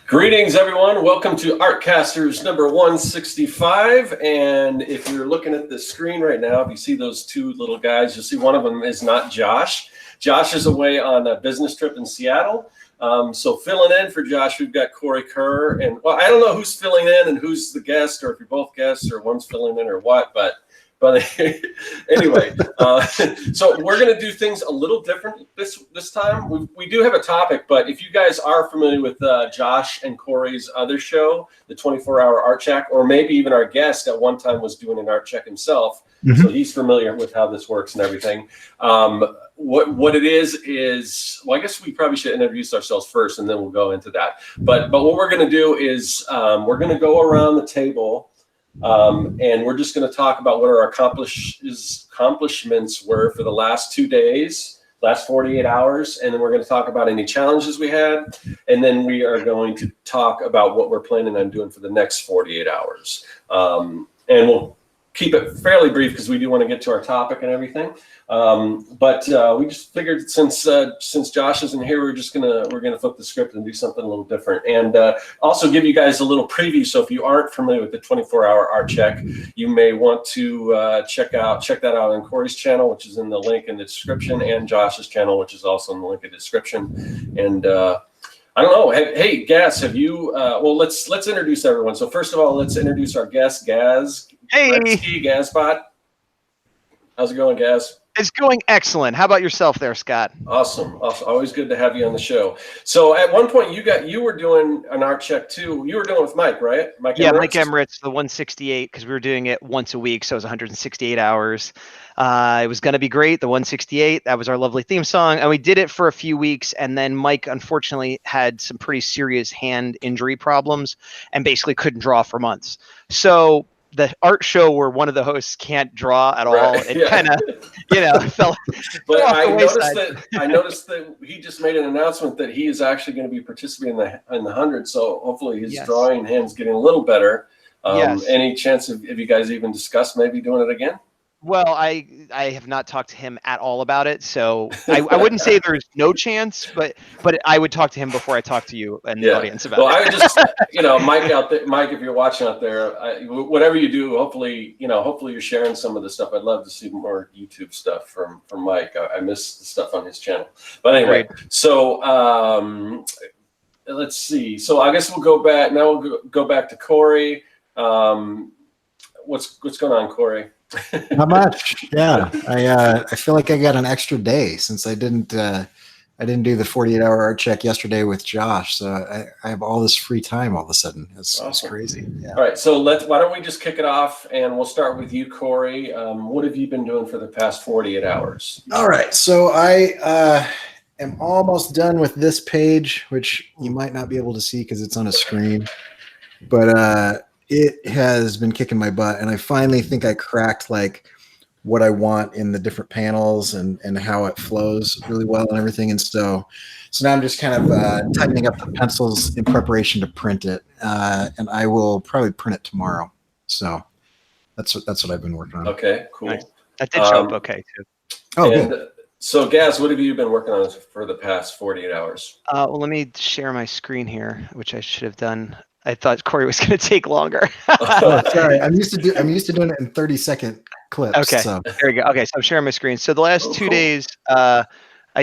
Greetings, everyone. Welcome to Artcasters number 165. And if you're looking at the screen right now, if you see those two little guys, you'll see one of them is not Josh. Josh is away on a business trip in Seattle. So filling in for Josh, we've got Cory Kerr. And well, I don't know who's filling in and who's the guest, or if you're both guests or one's filling in or what, but anyway, so we're going to do things a little different this time. We do have a topic, but if you guys are familiar with Josh and Cory's other show, the 24-hour art check, or maybe even our guest at one time was doing an art check himself, so he's familiar with how this works and everything. What it is, well, I guess we probably should introduce ourselves first, and then we'll go into that. But what we're going to do is we're going to go around the table. And we're just going to talk about what our accomplishments were for the last 2 days, last 48 hours. And then we're going to talk about any challenges we had. And then we are going to talk about what we're planning on doing for the next 48 hours. And we'll keep it fairly brief because we do want to get to our topic and everything. But we just figured since Josh isn't here, we're gonna flip the script and do something a little different, and also give you guys a little preview. So if you aren't familiar with the 24-hour art check, you may want to check that out on Cory's channel, which is in the link in the description, and Josh's channel, which is also in the link in the description. And I don't know. Hey, Gaz, have you? Well, let's introduce everyone. So first of all, let's introduce our guest, Gaz Gretsky AKA Gazbot. How's it going, Gaz? It's going excellent. How about yourself there, Scott? Awesome. Always good to have you on the show. So at one point you were doing an art check too. You were doing it with Mike, right? Mike Emmerich, the 168, because we were doing it once a week, so it was 168 hours. It was going to be great, the 168. That was our lovely theme song, and we did it for a few weeks, and then Mike unfortunately had some pretty serious hand injury problems and basically couldn't draw for months. So the art show where one of the hosts can't draw at all, it kind of fell. But I noticed that he just made an announcement that he is actually going to be participating in the 100. So hopefully his drawing hand's getting a little better. Any chance of you guys even discussed maybe doing it again? Well, I have not talked to him at all about it, so I wouldn't say there's no chance, but I would talk to him before I talk to you and the audience about it. I would just, Mike out there, Mike, if you're watching out there, whatever you do, hopefully you're sharing some of the stuff. I'd love to see more YouTube stuff from Mike. I miss the stuff on his channel. But anyway, so let's see. So I guess we'll go back now. We'll go back to Cory. What's going on, Cory? Not much. Yeah, I feel like I got an extra day since I didn't do the 48-hour art check yesterday with Josh. So I have all this free time all of a sudden. It's crazy. Yeah. All right, so why don't we just kick it off, and we'll start with you, Cory. What have you been doing for the past 48 hours? All right, so I am almost done with this page, which you might not be able to see because it's on a screen, but it has been kicking my butt, and I finally think I cracked like what I want in the different panels and how it flows really well and everything. And so now I'm just kind of tightening up the pencils in preparation to print it, and I will probably print it tomorrow. So that's what I've been working on. Okay, cool. Nice. That did show up okay too. Oh, good. So Gaz, what have you been working on for the past 48 hours? Well, let me share my screen here, which I should have done. I thought Cory was going to take longer. Oh, sorry. I'm used to doing it in 30-second clips. Okay, so. There we go. Okay, so I'm sharing my screen. So the last 2 days, I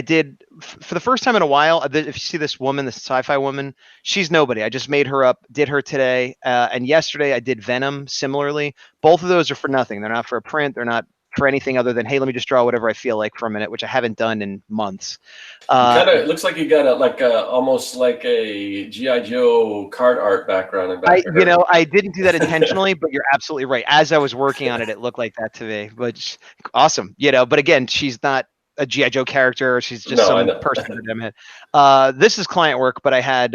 did, for the first time in a while, if you see this woman, this sci-fi woman, she's nobody. I just made her up, did her today. And yesterday I did Venom similarly. Both of those are for nothing. They're not for a print. They're not for anything other than, hey, let me just draw whatever I feel like for a minute, which I haven't done in months. It looks like you got almost like a G.I. Joe card art background. I didn't do that intentionally, but you're absolutely right. As I was working on it, it looked like that to me, which awesome. But again, she's not a G.I. Joe character. She's just some person that I'm in. This is client work, but I had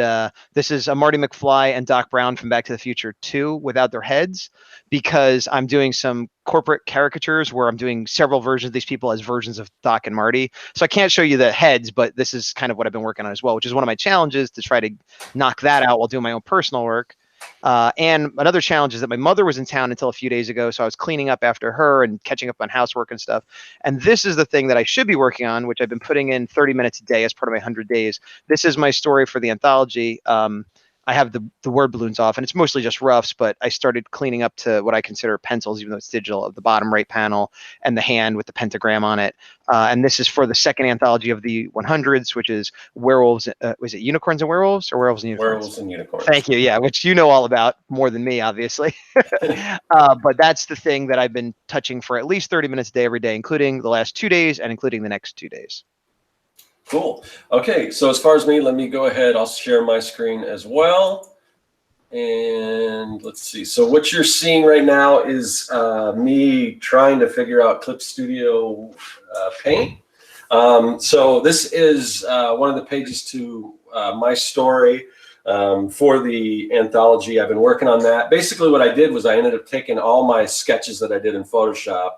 this is a Marty McFly and Doc Brown from Back to the Future 2 without their heads, because I'm doing some corporate caricatures where I'm doing several versions of these people as versions of Doc and Marty. So I can't show you the heads, but this is kind of what I've been working on as well, which is one of my challenges, to try to knock that out while doing my own personal work. And another challenge is that my mother was in town until a few days ago, so I was cleaning up after her and catching up on housework and stuff. And this is the thing that I should be working on, which I've been putting in 30 minutes a day as part of my 100 days. This is my story for the anthology. I have the word balloons off, and it's mostly just roughs, but I started cleaning up to what I consider pencils, even though it's digital, of the bottom right panel and the hand with the pentagram on it. And this is for the second anthology of the 100s, which is werewolves. Was it unicorns and werewolves, or werewolves and unicorns? Werewolves and unicorns. Thank you. Yeah, which you know all about more than me, obviously. But that's the thing that I've been touching for at least 30 minutes a day every day, including the last 2 days and including the next 2 days. Cool. Okay, so as far as me, let me go ahead. I'll share my screen as well. And let's see. So what you're seeing right now is me trying to figure out Clip Studio Paint. So this is one of the pages to my story for the anthology. I've been working on that. Basically what I did was I ended up taking all my sketches that I did in Photoshop,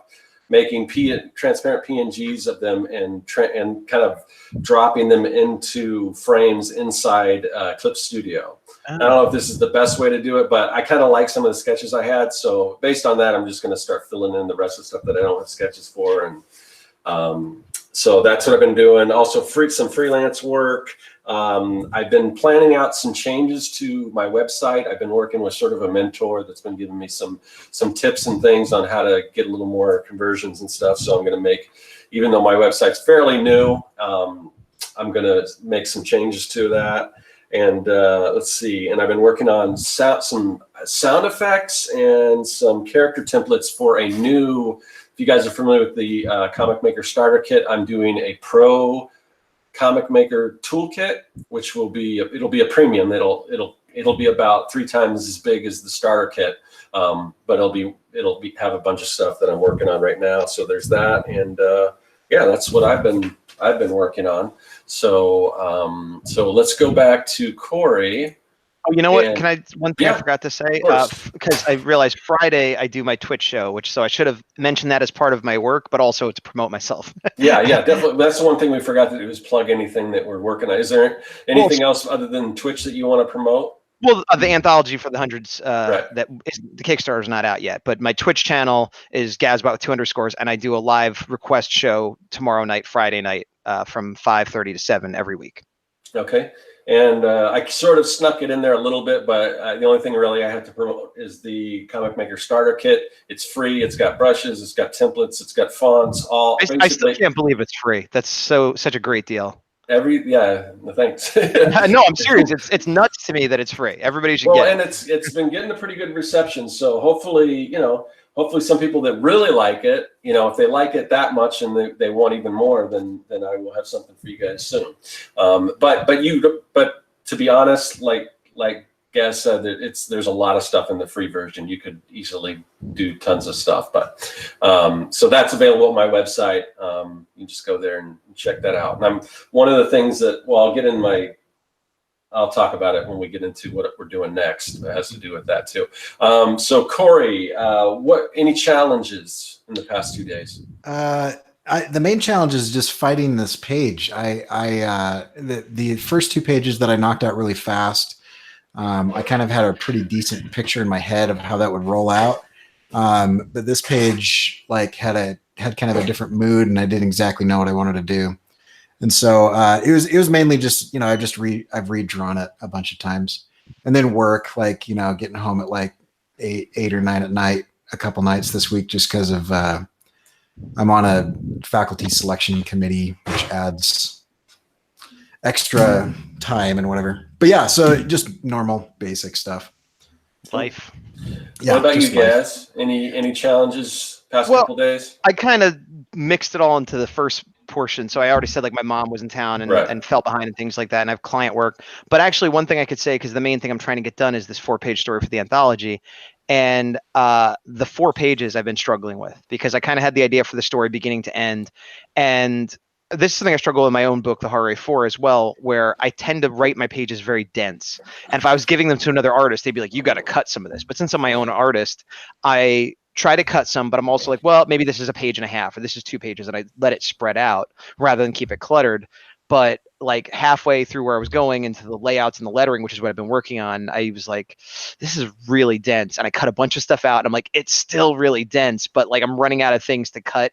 making transparent PNGs of them and kind of dropping them into frames inside Clip Studio. I don't know if this is the best way to do it, but I kind of like some of the sketches I had. So based on that, I'm just going to start filling in the rest of the stuff that I don't have sketches for. And so that's what I've been doing. Also some freelance work. I've been planning out some changes to my website. I've been working with sort of a mentor that's been giving me some tips and things on how to get a little more conversions and stuff. So I'm going to make, even though my website's fairly new, I'm going to make some changes to that. And let's see. And I've been working on some sound effects and some character templates for a new, if you guys are familiar with the Comic Maker Starter Kit, I'm doing a Pro Comic Maker Toolkit, which will be, it'll be a premium. It'll be about 3 times as big as the starter kit, but it'll have a bunch of stuff that I'm working on right now. So there's that, and yeah, that's what I've been working on. So so let's go back to Cory. Oh, you know what? One thing I forgot to say, because I realized Friday I do my Twitch show, so I should have mentioned that as part of my work, but also to promote myself. yeah, definitely. That's the one thing we forgot to do, is plug anything that we're working on. Is there anything else other than Twitch that you want to promote? Well, the anthology for the 100s, that is, the Kickstarter is not out yet, but my Twitch channel is Gazbot with 2 underscores, and I do a live request show tomorrow night, Friday night, from 5:30 to 7 every week. Okay. And I sort of snuck it in there a little bit, but the only thing really I have to promote is the Comic Maker Starter Kit. It's free. It's got brushes. It's got templates. It's got fonts. I still can't believe it's free. That's such a great deal. Thanks. No, I'm serious. It's nuts to me that it's free. Everybody should get it. And it's been getting a pretty good reception. So hopefully, hopefully some people that really like it, if they like it that much and they want even more, then I will have something for you guys soon. But to be honest, like Gaz said, there's a lot of stuff in the free version. You could easily do tons of stuff, but so that's available at my website. You just go there and check that out. And one of the things that, I'll talk about it when we get into what we're doing next. It has to do with that too. So Cory, any challenges in the past 2 days? The main challenge is just fighting this page. The first 2 pages that I knocked out really fast. I kind of had a pretty decent picture in my head of how that would roll out. But this page had kind of a different mood, and I didn't exactly know what I wanted to do. And so it was mainly just, I've redrawn it a bunch of times, and then work, getting home at 8 or 9 at night, a couple nights this week, just because of I'm on a faculty selection committee, which adds extra time and whatever. But yeah, so just normal basic stuff. Life. Yeah, what about you, Gaz? Any challenges past couple days? I kind of mixed it all into the first portion. So I already said my mom was in town and fell behind and things like that, and I have client work. But actually, one thing I could say, because the main thing I'm trying to get done is this 4-page story for the anthology. And the 4 pages I've been struggling with, because I kind of had the idea for the story beginning to end. And this is something I struggle with in my own book, The Horror 4, as well, where I tend to write my pages very dense. And if I was giving them to another artist, they'd be like, you got to cut some of this. But since I'm my own artist, I try to cut some, but I'm also like, well, maybe this is a page and a half, or this is 2 pages, and I let it spread out rather than keep it cluttered. But halfway through where I was going into the layouts and the lettering, which is what I've been working on, I was like, this is really dense. And I cut a bunch of stuff out, and I'm like, it's still really dense, but I'm running out of things to cut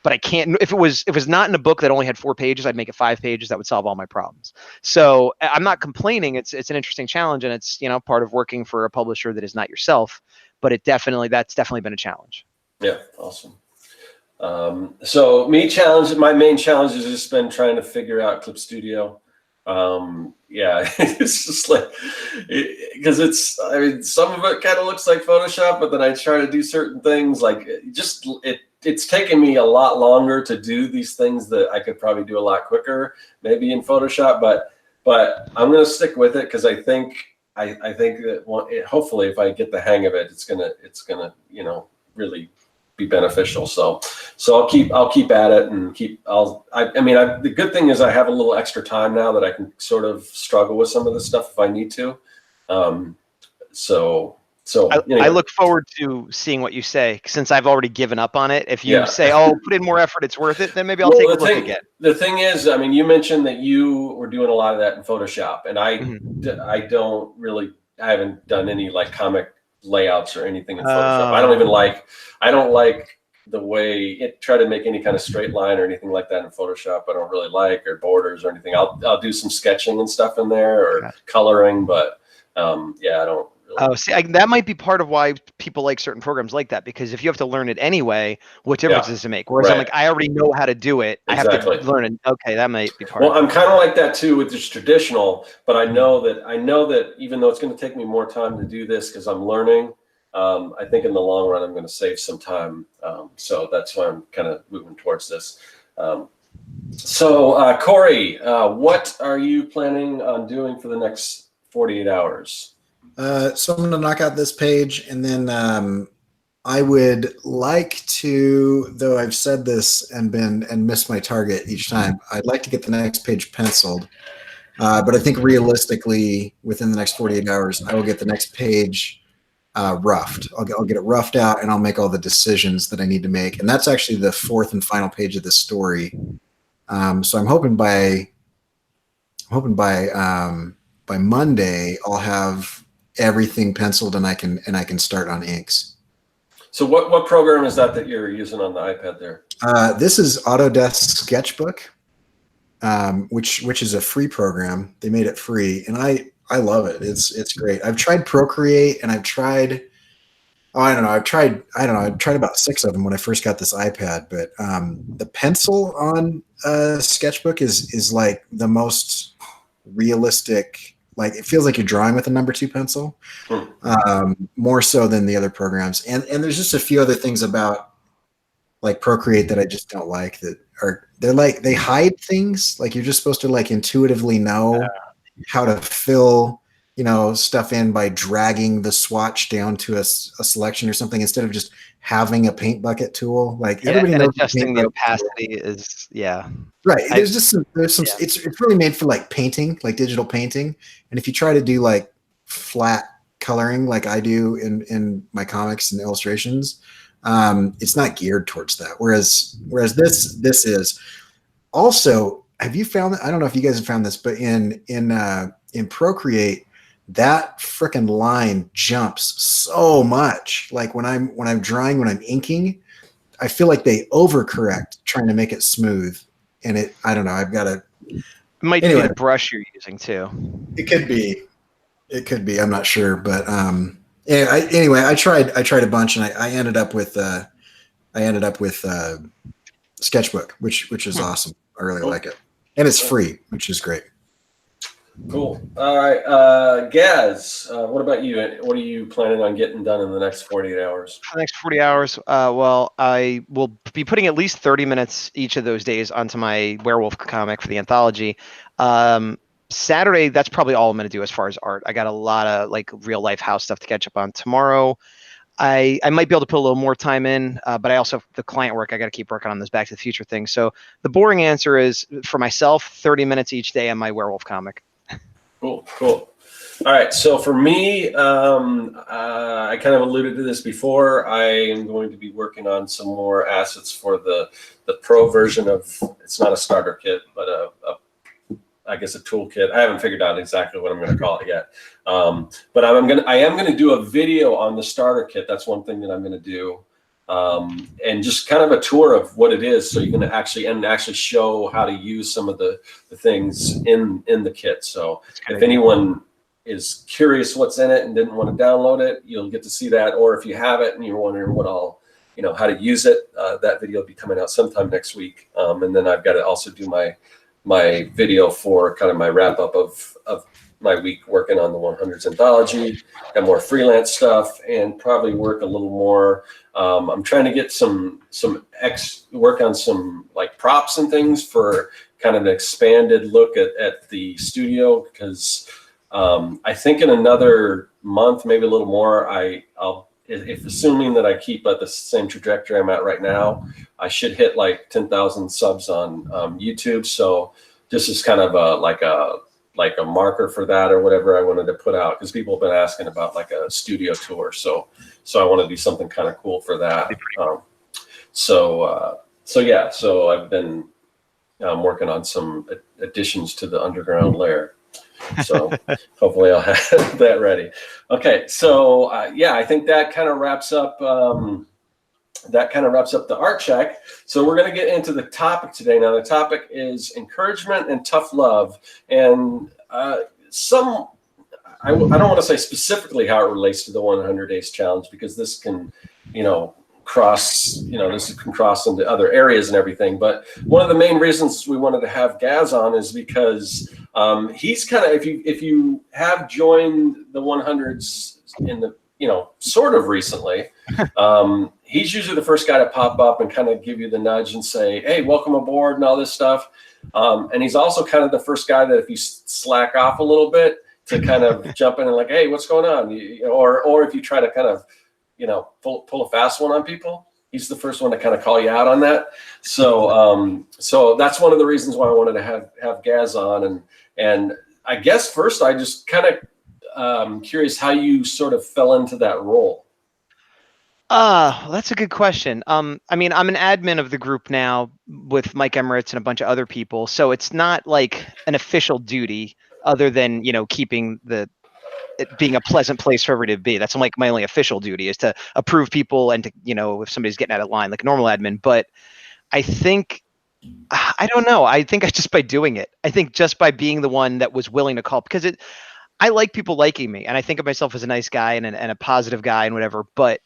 but I can't. If it was not in a book that only had 4 pages, I'd make it 5 pages. That would solve all my problems. So I'm not complaining. It's an interesting challenge, and it's, you know, part of working for a publisher that is not yourself. But that's definitely been a challenge. Yeah, awesome. So my main challenge has just been trying to figure out Clip Studio. Yeah, it's just like, because I mean, some of it kind of looks like Photoshop, but then I try to do certain things like it's taken me a lot longer to do these things that I could probably do a lot quicker, maybe in Photoshop, but I'm going to stick with it because I think that hopefully if I get the hang of it, it's gonna, you know, really be beneficial. So I'll keep at it and the good thing is I have a little extra time now that I can sort of struggle with some of this stuff if I need to. I look forward to seeing what you say, since I've already given up on it. If you say, "Oh, put in more effort, it's worth it," then maybe I'll take a look again. The thing is, I mean, you mentioned that you were doing a lot of that in Photoshop, and I haven't done any like comic layouts or anything in Photoshop. I don't like the way it try to make any kind of straight line or anything like that in Photoshop. I don't really like, or borders or anything. I'll do some sketching and stuff in there, or coloring, but I don't really. Oh, see, that might be part of why people like certain programs like that, because if you have to learn it anyway, what difference does it make? Whereas I'm like, I already know how to do it. Exactly. I have to learn it. Okay, that might be part of it. Well, I'm kind of like that too with just traditional, but I know that even though it's going to take me more time to do this because I'm learning, I think in the long run I'm going to save some time. So that's why I'm kind of moving towards this. So Cory, what are you planning on doing for the next 48 hours? So I'm going to knock out this page, and then I would like to, though I've said this and missed my target each time, I'd like to get the next page penciled. But I think realistically, within the next 48 hours, I will get the next page roughed. I'll get it roughed out, and I'll make all the decisions that I need to make. And that's actually the 4th and final page of the story. So I'm hoping by Monday I'll have everything penciled, and I can start on inks. So what program is that you're using on the iPad there? This is Autodesk Sketchbook, which is a free program. They made it free, and I love it. It's great. I've tried Procreate, and I've tried about 6 of them when I first got this iPad, but the pencil on Sketchbook is like the most realistic. Like, it feels like you're drawing with a number 2 pencil, more so than the other programs. And there's just a few other things about like Procreate that I just don't like, they hide things. Like, you're just supposed to like intuitively know how to fill, you know, stuff in by dragging the swatch down to a selection or something, instead of just having a paint bucket tool. Like, everybody knows adjusting the opacity is right. There's some. It's really made for like painting, like digital painting. And if you try to do like flat coloring, like I do in my comics and illustrations, it's not geared towards that. Whereas this is. Also, have you found that? I don't know if you guys have found this, but in Procreate, that frickin' line jumps so much. Like when I'm drawing, when I'm inking, I feel like they overcorrect trying to make it smooth. And I don't know. I've got to. It might be the brush you're using too. It could be. I'm not sure, but anyway, I tried a bunch, and I ended up with Sketchbook, which is awesome. I really like it, and it's free, which is great. Cool. All right, Gaz, what about you? What are you planning on getting done in the next 48 hours? For the next 40 hours, well, I will be putting at least 30 minutes each of those days onto my werewolf comic for the anthology. Saturday, that's probably all I'm going to do as far as art. I got a lot of like real life house stuff to catch up on tomorrow. I might be able to put a little more time in, but I also have the client work. I got to keep working on this Back to the Future thing. So the boring answer is, for myself, 30 minutes each day on my werewolf comic. Cool. All right. So for me, I kind of alluded to this before. I am going to be working on some more assets for the pro version of, it's not a starter kit, but I guess a toolkit. I haven't figured out exactly what I'm going to call it yet. But I am going to do a video on the starter kit. That's one thing that I'm going to do. and just kind of a tour of what it is, so you can actually show how to use some of the things in the kit. So if anyone is curious what's in it and didn't want to download it, you'll get to see that. Or if you have it and you're wondering how to use it, that video will be coming out sometime next week. And then I've got to also do my video for kind of my wrap up of my week working on the 100s Anthology, and more freelance stuff, and probably work a little more. I'm trying to get work on some like props and things for kind of an expanded look at the studio, because I think in another month, maybe a little more, if assuming that I keep at the same trajectory I'm at right now, I should hit like 10,000 subs on YouTube. So this is kind of like a marker for that, or whatever I wanted to put out, because people have been asking about like a studio tour. So I want to do something kind of cool for that. So I've been working on some additions to the underground lair. So hopefully I'll have that ready. Okay, so I think that kind of wraps up the art check. So we're going to get into the topic today. Now the topic is encouragement and tough love, and I don't want to say specifically how it relates to the 100 days challenge, because this can cross into other areas and everything. But one of the main reasons we wanted to have Gaz on is because he's kind of, if you have joined the 100s in the sort of recently, he's usually the first guy to pop up and kind of give you the nudge and say, hey, welcome aboard and all this stuff. And he's also kind of the first guy that if you slack off a little bit, to kind of jump in and like, hey, what's going on? Or if you try to kind of pull a fast one on people, he's the first one to kind of call you out on that. So that's one of the reasons why I wanted to have Gaz on. And I guess first I just kind of curious how you sort of fell into that role. That's a good question. I mean, I'm an admin of the group now with Mike Emirates and a bunch of other people. So it's not like an official duty other than, keeping it being a pleasant place for everybody to be. That's like my only official duty, is to approve people and to, if somebody's getting out of line, like a normal admin. But I think, I don't know. I think just by doing it, I think just by being the one that was willing to call, because I like people liking me, and I think of myself as a nice guy and a positive guy and whatever, but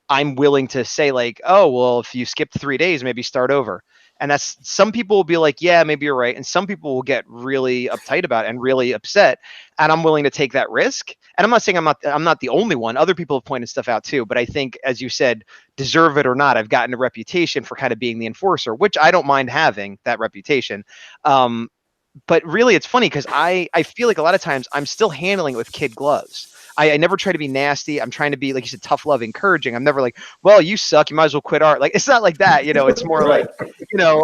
I'm willing to say like, oh, well, if you skipped 3 days, maybe start over. And that's, some people will be like, yeah, maybe you're right. And some people will get really uptight about it and really upset. And I'm willing to take that risk. And I'm not saying I'm not the only one. Other people have pointed stuff out too. But I think, as you said, deserve it or not, I've gotten a reputation for kind of being the enforcer, which I don't mind having that reputation. But really, it's funny because I feel like a lot of times I'm still handling it with kid gloves. I never try to be nasty. I'm trying to be, like you said, tough love, encouraging. I'm never like, well, you suck, you might as well quit art. Like, it's not like that, it's more Right. like,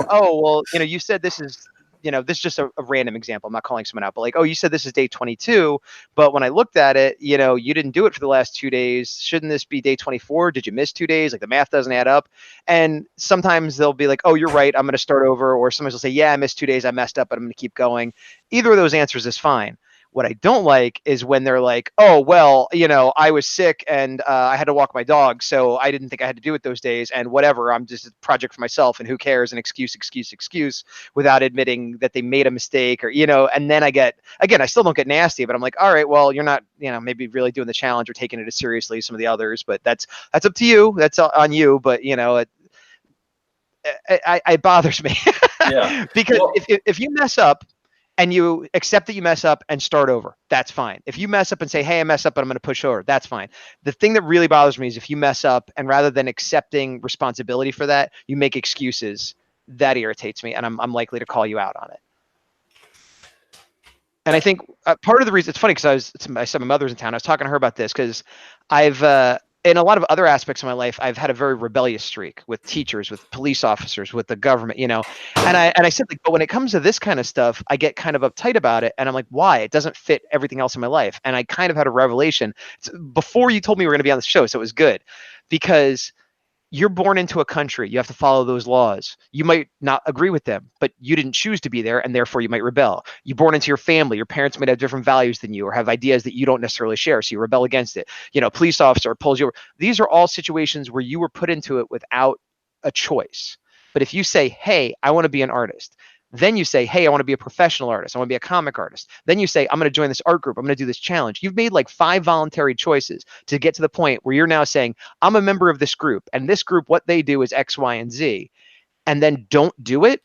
oh, well, you said this is, this is just a random example. I'm not calling someone out, but like, oh, you said this is day 22, but when I looked at it, you didn't do it for the last 2 days. Shouldn't this be day 24? Did you miss 2 days? Like, the math doesn't add up. And sometimes they'll be like, oh, you're right, I'm going to start over. Or sometimes they'll say, yeah, I missed 2 days, I messed up, but I'm going to keep going. Either of those answers is fine. What I don't like is when they're like, oh, well, I was sick and I had to walk my dog, so I didn't think I had to do it those days, and whatever, I'm just a project for myself, and who cares, and excuse, without admitting that they made a mistake, or, and then I still don't get nasty, but I'm like, all right, well, you're not, maybe really doing the challenge or taking it as seriously as some of the others, but that's up to you. That's on you. But, it bothers me. Yeah. Because if you mess up, and you accept that you mess up and start over, that's fine. If you mess up and say, hey, I messed up, but I'm going to push over, that's fine. The thing that really bothers me is if you mess up and rather than accepting responsibility for that, you make excuses. That irritates me, and I'm likely to call you out on it. And I think part of the reason, it's funny because I said my mother's in town. I was talking to her about this because I've in a lot of other aspects of my life, I've had a very rebellious streak with teachers, with police officers, with the government, and I said, like, but when it comes to this kind of stuff, I get kind of uptight about it. And I'm like, why? It doesn't fit everything else in my life. And I kind of had a revelation before you told me we were going to be on the show. So it was good because you're born into a country. You have to follow those laws. You might not agree with them, but you didn't choose to be there, and therefore you might rebel. You're born into your family. Your parents might have different values than you or have ideas that you don't necessarily share, so you rebel against it. Police officer pulls you over. These are all situations where you were put into it without a choice. But if you say, hey, I want to be an artist, then you say, hey, I want to be a professional artist. I want to be a comic artist. Then you say, I'm going to join this art group. I'm going to do this challenge. You've made like 5 voluntary choices to get to the point where you're now saying, I'm a member of this group, and this group, what they do is X, Y, and Z, and then don't do it.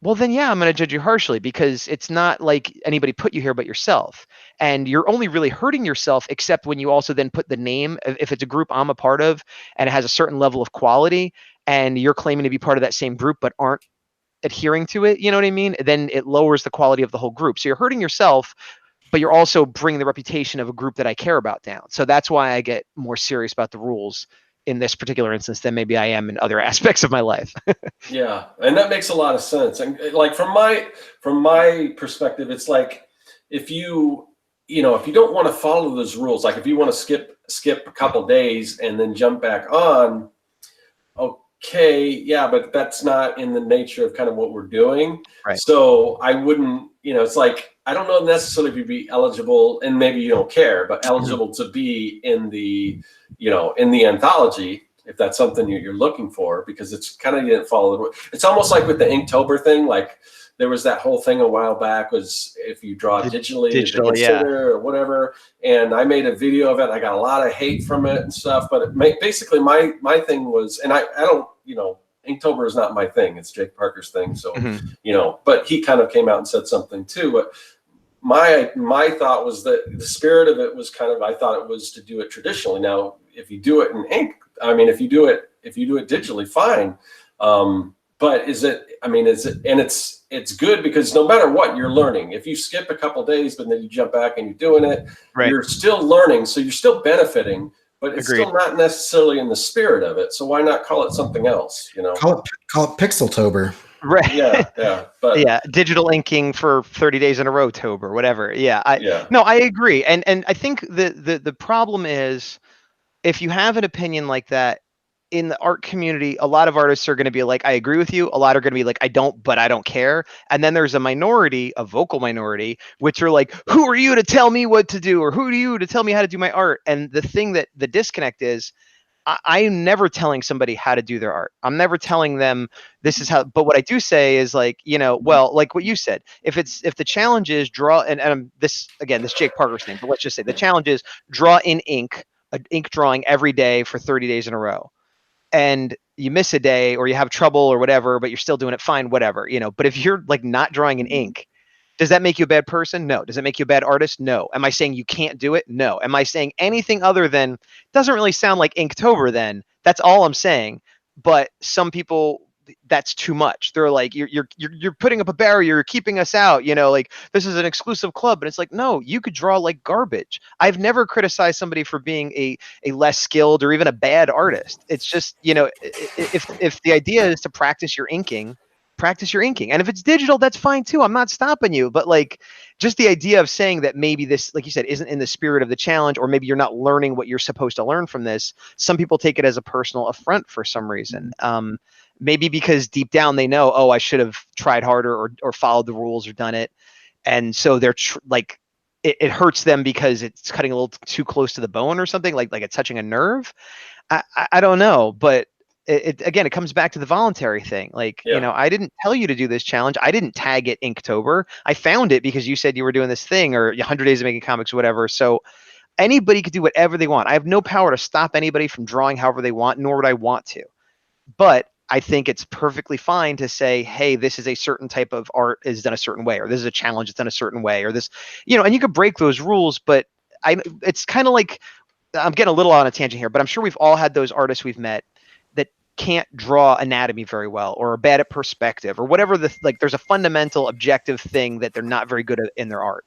Well, then, yeah, I'm going to judge you harshly, because it's not like anybody put you here but yourself. And you're only really hurting yourself, except when you also then put the name, if it's a group I'm a part of and it has a certain level of quality, and you're claiming to be part of that same group but aren't adhering to it, you know what I mean? Then it lowers the quality of the whole group. So you're hurting yourself, but you're also bringing the reputation of a group that I care about down. So that's why I get more serious about the rules in this particular instance than maybe I am in other aspects of my life. Yeah, and that makes a lot of sense. And like from my perspective, it's like if you don't want to follow those rules, like if you want to skip a couple days and then jump back on, okay, yeah, but that's not in the nature of kind of what we're doing. Right. So I wouldn't, it's like, I don't know necessarily if you'd be eligible, and maybe you don't care, but eligible to be in the, in the anthology, if that's something you're looking for, because it's kind of, you didn't follow the rule. It's almost like with the Inktober thing, like there was that whole thing a while back was if you draw digitally, or whatever. And I made a video of it. I got a lot of hate from it and stuff, but basically my thing was, and I don't, Inktober is not my thing. It's Jake Parker's thing. So, but he kind of came out and said something too. But my thought was that the spirit of it was kind of, I thought it was to do it traditionally. Now, if you do it in ink, I mean, if you do it digitally, fine. But is it, and it's good because no matter what, you're learning. If you skip a couple days, but then you jump back and you're doing it, right, you're still learning. So you're still benefiting, but it's still not necessarily in the spirit of it. So why not call it something else? Call it Pixeltober. Right. Yeah. But yeah, digital inking for 30 days in a row, Tober, whatever. No, I agree. And I think the problem is, if you have an opinion like that in the art community, a lot of artists are going to be like, I agree with you. A lot are going to be like, I don't, but I don't care. And then there's a minority, a vocal minority, which are like, who are you to tell me what to do? Or who are you to tell me how to do my art? And the thing that the disconnect is, I'm never telling somebody how to do their art. I'm never telling them this is how, but what I do say is like, well, like what you said, if the challenge is draw, and this Jake Parker's thing, but let's just say the challenge is draw in ink, an ink drawing every day for 30 days in a row. And you miss a day or you have trouble or whatever, but you're still doing it fine, whatever, But if you're like not drawing in ink, does that make you a bad person? No. Does it make you a bad artist? No. Am I saying you can't do it? No. Am I saying anything other than, doesn't really sound like Inktober then? That's all I'm saying. But some people, that's too much. They're like, you're putting up a barrier, you're keeping us out, like this is an exclusive club. But it's like, no, you could draw like garbage. I've never criticized somebody for being a less skilled or even a bad artist. It's just, if the idea is to practice your inking. And if it's digital, that's fine too. I'm not stopping you. But like, just the idea of saying that maybe this, like you said, isn't in the spirit of the challenge, or maybe you're not learning what you're supposed to learn from this. Some people take it as a personal affront for some reason. Maybe because deep down they know, oh, I should have tried harder or followed the rules or done it. And so they're like, it hurts them because it's cutting a little too close to the bone or something, like it's touching a nerve. I don't know, but it comes back to the voluntary thing. Like, I didn't tell you to do this challenge. I didn't tag it Inktober. I found it because you said you were doing this thing, or 100 days of making comics or whatever. So anybody could do whatever they want. I have no power to stop anybody from drawing however they want, nor would I want to. But I think it's perfectly fine to say, hey, this is a certain type of art is done a certain way, or this is a challenge that's done a certain way, or this, and you could break those rules. But it's kind of like, I'm getting a little on a tangent here, but I'm sure we've all had those artists we've met that can't draw anatomy very well, or are bad at perspective, or whatever there's a fundamental objective thing that they're not very good at in their art.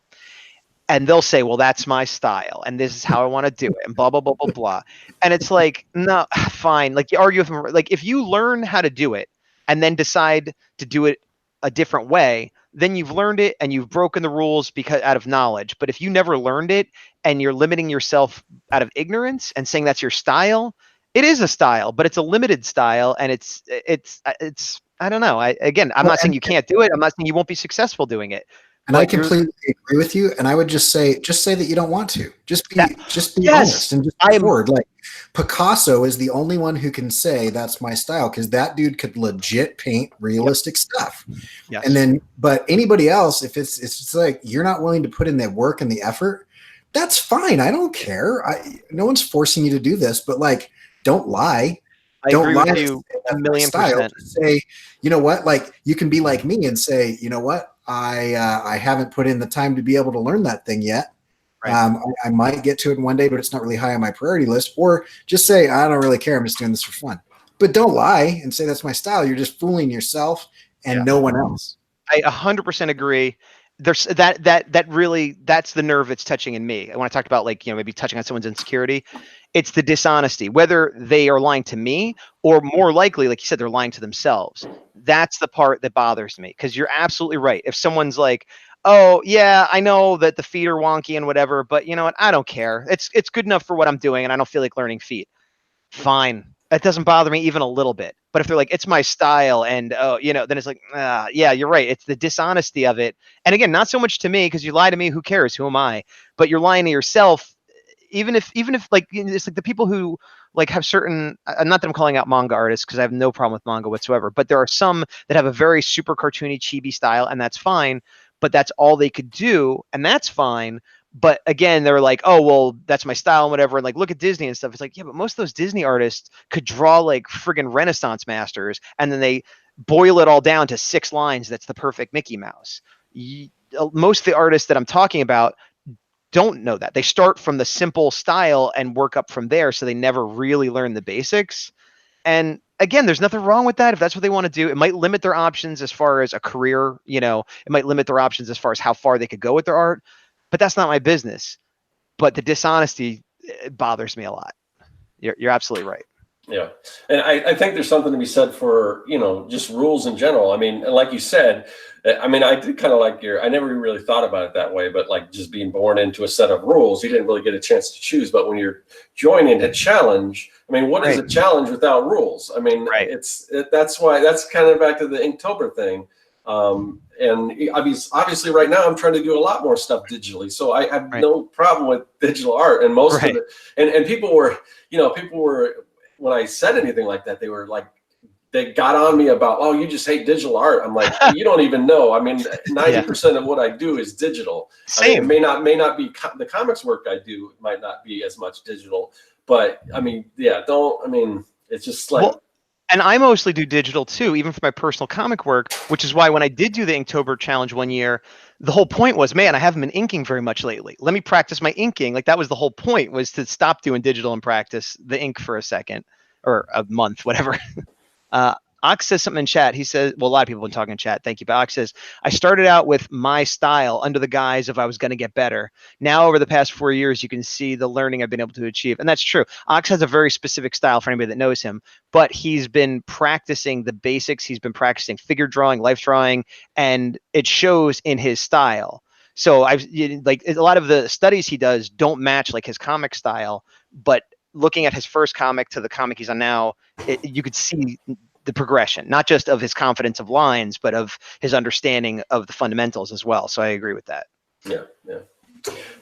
And they'll say, well, that's my style, and this is how I want to do it, and blah, blah, blah, blah, blah. And it's like, no, fine. Like, you argue with them. Like, if you learn how to do it and then decide to do it a different way, then you've learned it and you've broken the rules because out of knowledge. But if you never learned it and you're limiting yourself out of ignorance and saying that's your style, It is a style, but it's a limited style, and it's I don't know. I'm not saying you can't do it. I'm not saying you won't be successful doing it. And I completely agree with you. And I would just say that you don't want to. Just be honest and just be forward. Like Picasso is the only one who can say that's my style, because that dude could legit paint realistic stuff. Yes. And then, but anybody else, if it's like you're not willing to put in the work and the effort, that's fine. I don't care. No one's forcing you to do this, but like, don't lie. Don't lie with you 1,000,000%. Say, you know what? Like, you can be like me and say, you know what? I haven't put in the time to be able to learn that thing yet. Right. I might get to it in one day, but it's not really high on my priority list. Or just say, I don't really care. I'm just doing this for fun. But don't lie and say that's my style. You're just fooling yourself and no one else. I 100% agree. There's that really, that's the nerve it's touching in me. When I talked about, like, maybe touching on someone's insecurity, it's the dishonesty, whether they are lying to me or more likely, like you said, they're lying to themselves. That's the part that bothers me, because you're absolutely right. If someone's like, oh yeah, I know that the feet are wonky and whatever, but you know what? I don't care. It's good enough for what I'm doing, and I don't feel like learning feet. Fine. It doesn't bother me even a little bit. But if they're like, it's my style, and then it's like, yeah, you're right. It's the dishonesty of it. And again, not so much to me, because you lie to me, who cares? Who am I? But you're lying to yourself. Even if like, it's like the people who like have certain, not that I'm calling out manga artists, because I have no problem with manga whatsoever, but there are some that have a very super cartoony chibi style, and that's fine. But that's all they could do, and that's fine. But again, they're like, oh, well, that's my style and whatever. And like, look at Disney and stuff. It's like, yeah, but most of those Disney artists could draw like friggin' Renaissance masters, and then they boil it all down to 6 lines. That's the perfect Mickey Mouse. Most of the artists that I'm talking about don't know that. They start from the simple style and work up from there. So they never really learn the basics. And again, there's nothing wrong with that. If that's what they want to do, it might limit their options as far as a career. It might limit their options as far as how far they could go with their art. But that's not my business. But the dishonesty, it bothers me a lot. You're absolutely right. Yeah. And I think there's something to be said for, just rules in general. I mean, like you said, I did kind of like I never really thought about it that way, but like just being born into a set of rules, you didn't really get a chance to choose. But when you're joining a challenge, what is a challenge without rules? That's why, that's kind of back to the Inktober thing. And obviously right now I'm trying to do a lot more stuff digitally. So I have no problem with digital art, and most of it. And people were, when I said anything like that, they were like, they got on me about, oh, you just hate digital art. I'm like, you don't even know. 90% of what I do is digital. Same. It may not be the comics work I do might not be as much digital, but it's just like. Well, and I mostly do digital too, even for my personal comic work, which is why when I did do the Inktober challenge one year, the whole point was, man, I haven't been inking very much lately. Let me practice my inking. Like, that was the whole point, was to stop doing digital and practice the ink for a second or a month, whatever. Ox says something in chat. He says, well, a lot of people have been talking in chat. Thank you. But Ox says, I started out with my style under the guise of I was going to get better. Now, over the past 4 years, you can see the learning I've been able to achieve. And that's true. Ox has a very specific style for anybody that knows him, but he's been practicing the basics. He's been practicing figure drawing, life drawing, and it shows in his style. So like a lot of the studies he does don't match like his comic style, but looking at his first comic to the comic he's on now, you could see the progression, not just of his confidence of lines, but of his understanding of the fundamentals as well. So I agree with that. Yeah.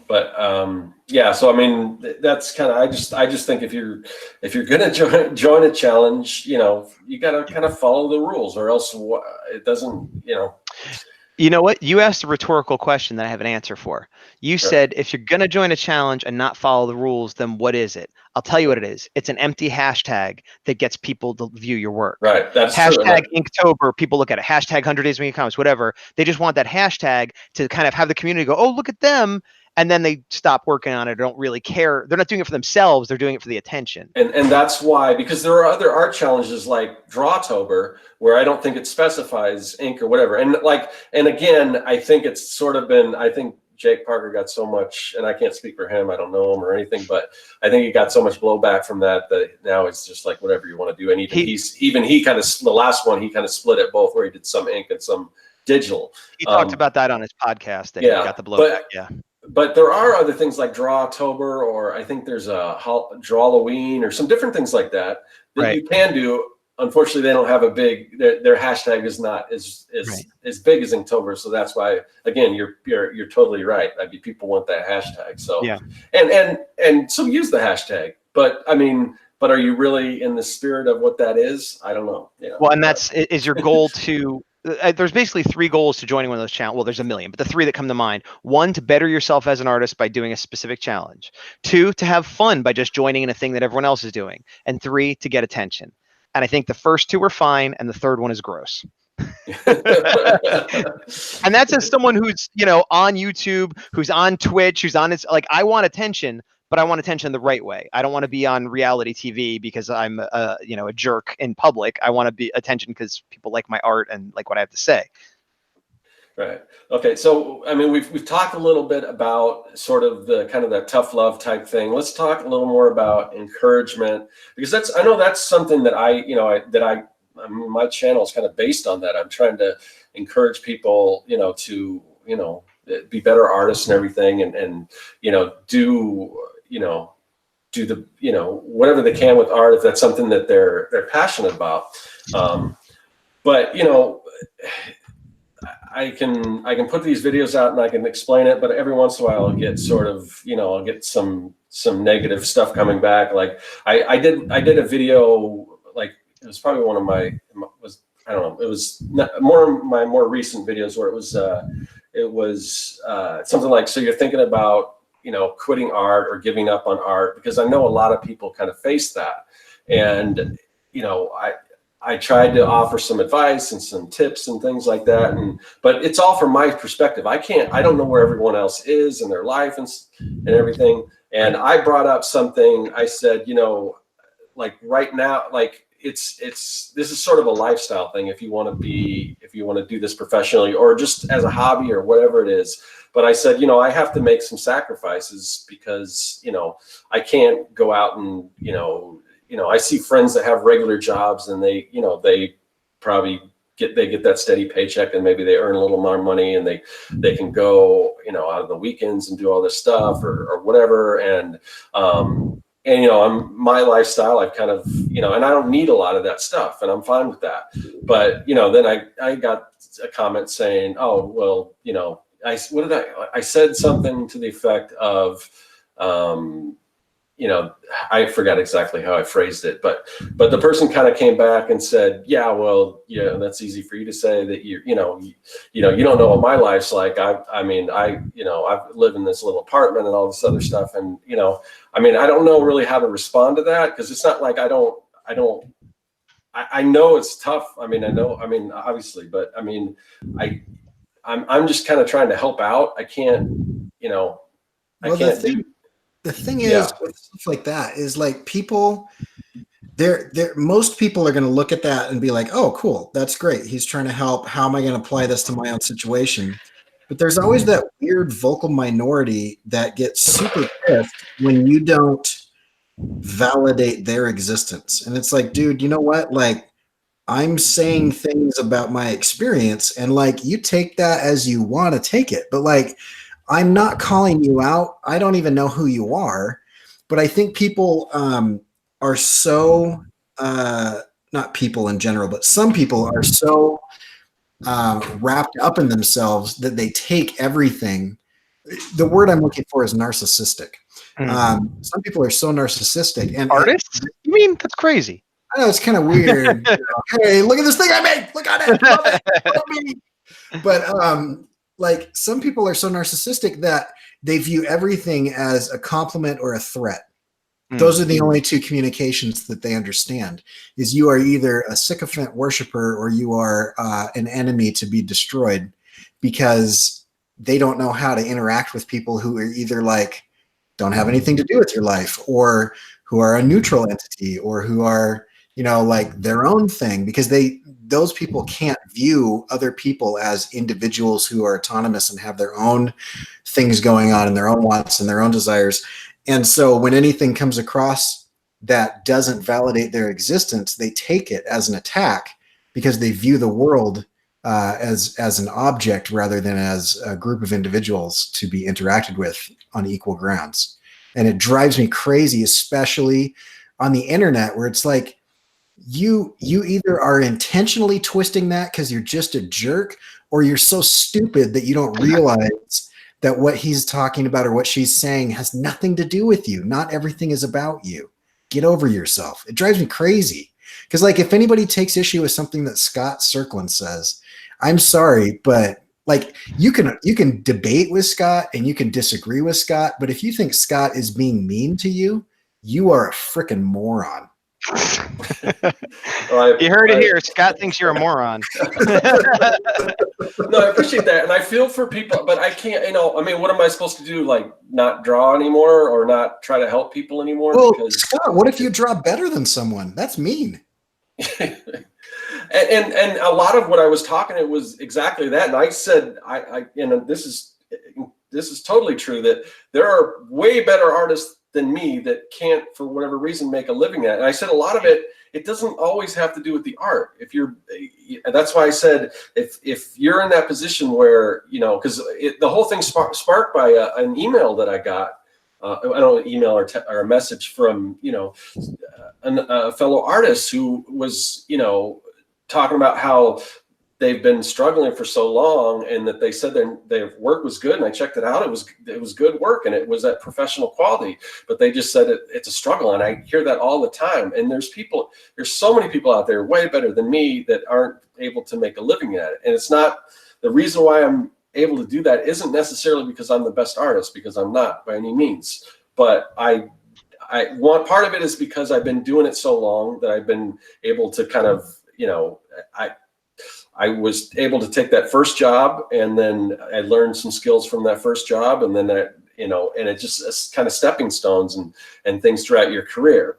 But so that's kind of, I just think if you're gonna join a challenge, you gotta kind of follow the rules, or else it doesn't. You know what? You asked a rhetorical question that I have an answer for. You said, if you're going to join a challenge and not follow the rules, then what is it? I'll tell you what it is. It's an empty hashtag that gets people to view your work. Right. That's hashtag true. Inktober. People look at it. Hashtag 100 Days Making Comics, whatever. They just want that hashtag to kind of have the community go, oh, look at them. And then they stop working on it. Don't really care. They're not doing it for themselves. They're doing it for the attention. And that's why, because there are other art challenges like Drawtober, where I don't think it specifies ink or whatever. And again, I think it's sort of been, I think Jake Parker got so much, and I can't speak for him, I don't know him or anything, but I think he got so much blowback from that now it's just like whatever you want to do. And he kind of, the last one, he kind of split it both, where he did some ink and some digital. He talked about that on his podcast, and he got the blowback. but there are other things like Drawtober, or I think there's a Drawloween or some different things like that Right. you can do. Unfortunately, they don't have a big. Their hashtag is not as big as Inktober, so that's why. Again, you're totally right. I mean, people want that hashtag. So yeah, and so use the hashtag. But I mean, but are you really in the spirit of what that is? I don't know. You know, well, and is your goal to. There's basically 3 goals to joining one of those channels. Well, there's a million, but the 3 that come to mind: 1, to better yourself as an artist by doing a specific challenge; 2, to have fun by just joining in a thing that everyone else is doing; and 3, to get attention. And I think the first 2 are fine, and the third one is gross. And that's as someone who's, on YouTube, who's on Twitch, who's on I want attention, but I want attention the right way. I don't want to be on reality TV because I'm a jerk in public. I want to be attention because people like my art and like what I have to say. Right. Okay. So, I mean, we've talked a little bit about sort of the kind of that tough love type thing. Let's talk a little more about encouragement, because I know that's something that my channel is kind of based on that. I'm trying to encourage people, to, be better artists and everything, and do the, whatever they can with art, if that's something that they're passionate about. But, I can put these videos out and I can explain it, but every once in a while I'll get sort of, I'll get some negative stuff coming back. Like I did a video, like it was probably one of my, I don't know, it was more of my more recent videos where it was something like, so you're thinking about, quitting art or giving up on art, because I know a lot of people kind of face that. And, I tried to offer some advice and some tips and things like that. But it's all from my perspective. I don't know where everyone else is in their life and everything. And I brought up something, I said, like right now, like this is sort of a lifestyle thing. If you want to do this professionally or just as a hobby or whatever it is. But I said, I have to make some sacrifices because, I can't go out and, I see friends that have regular jobs and they probably get that steady paycheck and maybe they earn a little more money and they can go, out of the weekends and do all this stuff or whatever. And my lifestyle, I've kind of, and I don't need a lot of that stuff and I'm fine with that. But, then I got a comment saying, oh, well, I said something to the effect of, I forgot exactly how I phrased it, but the person kind of came back and said, yeah, well, yeah, that's easy for you to say that you don't know what my life's like. I live in this little apartment and all this other stuff. And, I don't know really how to respond to that. Cause it's not like I know it's tough. Obviously, but I'm just kind of trying to help out. I can't, I can't do. The thing is with stuff like that is like people, most people are going to look at that and be like, oh, cool. That's great. He's trying to help. How am I going to apply this to my own situation? But there's always that weird vocal minority that gets super pissed when you don't validate their existence. And it's like, dude, you know what? Like, I'm saying things about my experience and like, you take that as you want to take it. But like, I'm not calling you out. I don't even know who you are, but I think people are so, not people in general, but some people are so wrapped up in themselves that they take everything. The word I'm looking for is narcissistic. Some people are so narcissistic. And artists? You mean that's crazy? I know it's kind of weird. Hey, look at this thing I made. Look at it. Love it. Love me. But like some people are so narcissistic that they view everything as a compliment or a threat. Those are the only 2 communications that they understand is you are either a sycophant worshiper or you are an enemy to be destroyed, because they don't know how to interact with people who are either like don't have anything to do with your life or who are a neutral entity or who are, like their own thing, because those people can't view other people as individuals who are autonomous and have their own things going on and their own wants and their own desires. And so when anything comes across that doesn't validate their existence, they take it as an attack because they view the world as an object rather than as a group of individuals to be interacted with on equal grounds. And it drives me crazy, especially on the internet, where it's like you either are intentionally twisting that because you're just a jerk, or you're so stupid that you don't realize that what he's talking about or what she's saying has nothing to do with you. Not everything is about you. Get over yourself. It drives me crazy. Because like, if anybody takes issue with something that Scott Serkland says, I'm sorry, but like, you can debate with Scott and you can disagree with Scott, but if you think Scott is being mean to you, you are a freaking moron. Well, you heard it here. Scott thinks you're a moron. No, I appreciate that, and I feel for people, but I can't. I mean, what am I supposed to do? Like, not draw anymore, or not try to help people anymore? Well, because Scott, what if you draw better than someone? That's mean. and a lot of what I was talking, it was exactly that. And I said, this is totally true, that there are way better artists than me that can't, for whatever reason, make a living at it. And I said a lot of it doesn't always have to do with the art. That's why I said, if you're in that position where, because the whole thing sparked by an email that I got, I don't know, email or a message from, a fellow artist who was, talking about how they've been struggling for so long, and that they said their work was good, and I checked it out. It was good work, and it was at professional quality, but they just said it's a struggle. And I hear that all the time. And there's so many people out there way better than me that aren't able to make a living at it. And it's not, the reason why I'm able to do that isn't necessarily because I'm the best artist, because I'm not by any means. But I want, part of it is because I've been doing it so long that I've been able to kind of, I was able to take that first job, and then I learned some skills from that first job, and then and it just, it's kind of stepping stones and things throughout your career.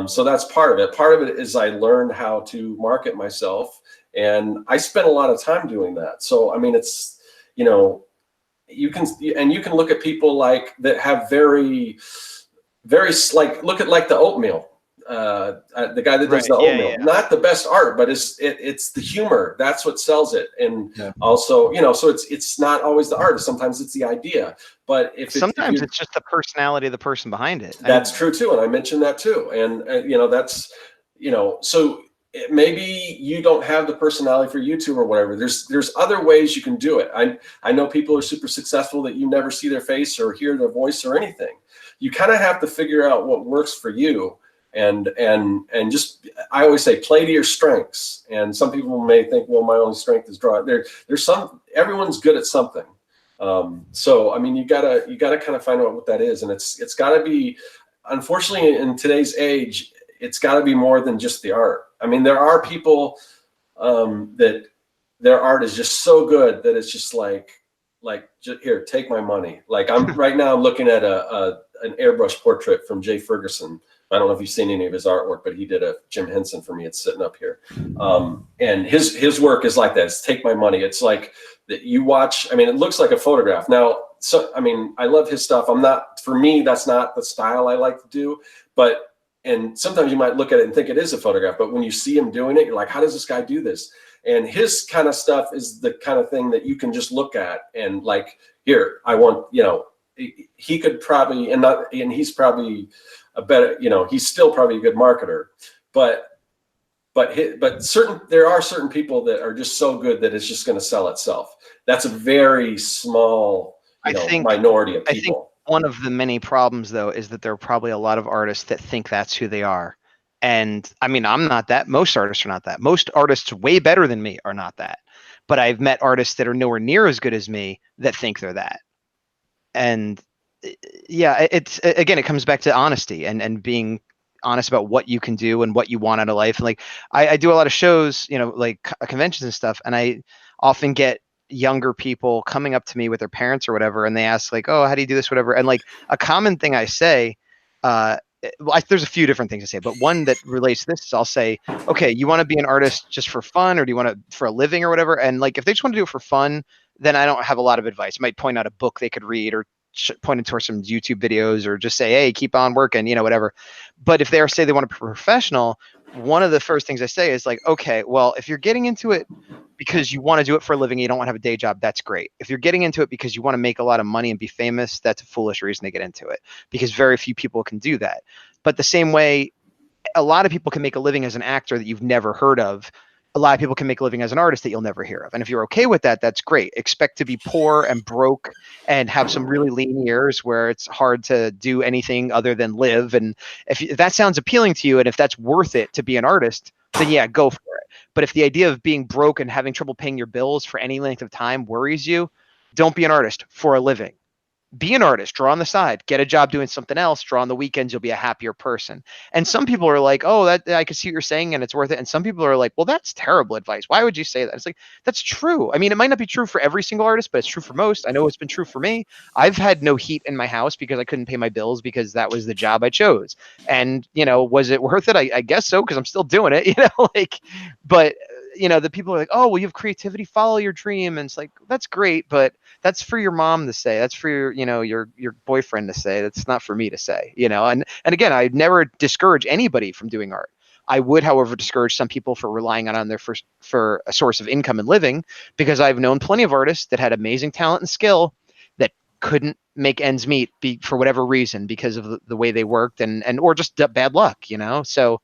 So that's part of it. Part of it is I learned how to market myself, and I spent a lot of time doing that. So I mean, it's, you can look at people like that have very, like, look at like the oatmeal. The guy that does the oatmeal, not the best art, but it's the humor. That's what sells it. And also, so it's not always the art. Sometimes it's the idea. But sometimes it's just the personality of the person behind it. That's true too. And I mentioned that too. And that's, so maybe you don't have the personality for YouTube or whatever. There's other ways you can do it. I know people are super successful that you never see their face or hear their voice or anything. You kind of have to figure out what works for you. And just, I always say, play to your strengths. And some people may think, well, my only strength is drawing. Everyone's good at something. So I mean, you gotta kind of find out what that is, and it's gotta be, unfortunately, in today's age, it's gotta be more than just the art. I mean, there are people that their art is just so good that it's just like here, take my money. Like right now I'm looking at an airbrush portrait from Jay Ferguson. I don't know if you've seen any of his artwork, but he did a Jim Henson for me. It's sitting up here. And his work is like that. It's take my money. It's like that you watch. I mean, it looks like a photograph. Now, so, I mean, I love his stuff. For me, that's not the style I like to do. And sometimes you might look at it and think it is a photograph, but when you see him doing it, you're like, how does this guy do this? And his kind of stuff is the kind of thing that you can just look at and like, here, I want, he could probably, and he's probably a better, he's still probably a good marketer, but there are certain people that are just so good that it's just going to sell itself. That's a very small, minority of people. I think one of the many problems, though, is that there are probably a lot of artists that think that's who they are. And I mean, I'm not that. Most artists are not that. Most artists way better than me are not that. But I've met artists that are nowhere near as good as me that think they're that. And yeah, it comes back to honesty and being honest about what you can do and what you want out of life. And like, I do a lot of shows, like conventions and stuff. And I often get younger people coming up to me with their parents or whatever. And they ask like, oh, how do you do this? Whatever. And like a common thing I say, there's a few different things to say, but one that relates to this is I'll say, okay, you want to be an artist just for fun, or do you want to for a living or whatever? And like, if they just want to do it for fun, then I don't have a lot of advice. I might point out a book they could read, or point towards some YouTube videos, or just say, hey, keep on working, whatever. But if they say they want to be professional, one of the first things I say is like, okay, well, if you're getting into it because you want to do it for a living, you don't want to have a day job, that's great. If you're getting into it because you want to make a lot of money and be famous, that's a foolish reason to get into it, because very few people can do that. But the same way, a lot of people can make a living as an actor that you've never heard of. A lot of people can make a living as an artist that you'll never hear of. And if you're okay with that, that's great. Expect to be poor and broke and have some really lean years where it's hard to do anything other than live. And if that sounds appealing to you, and if that's worth it to be an artist, then yeah, go for it. But if the idea of being broke and having trouble paying your bills for any length of time worries you, don't be an artist for a living. Be an artist, draw on the side, get a job doing something else, draw on the weekends, you'll be a happier person. And some people are like, oh, that I can see what you're saying and it's worth it. And some people are like, well, that's terrible advice. Why would you say that? It's like, that's true. I mean, it might not be true for every single artist, but it's true for most. I know it's been true for me. I've had no heat in my house because I couldn't pay my bills because that was the job I chose. And, you know, was it worth it? I guess so, because I'm still doing it, you know, like, but you know, the people are like, oh, well, you have creativity, follow your dream. And it's like, that's great, but that's for your mom to say. That's for your, you know, your boyfriend to say. That's not for me to say, you know. And again, I never discourage anybody from doing art. I would, however, discourage some people for relying on their for a source of income and living, because I've known plenty of artists that had amazing talent and skill that couldn't make ends meet for whatever reason, because of the way they worked and or just bad luck, you know. So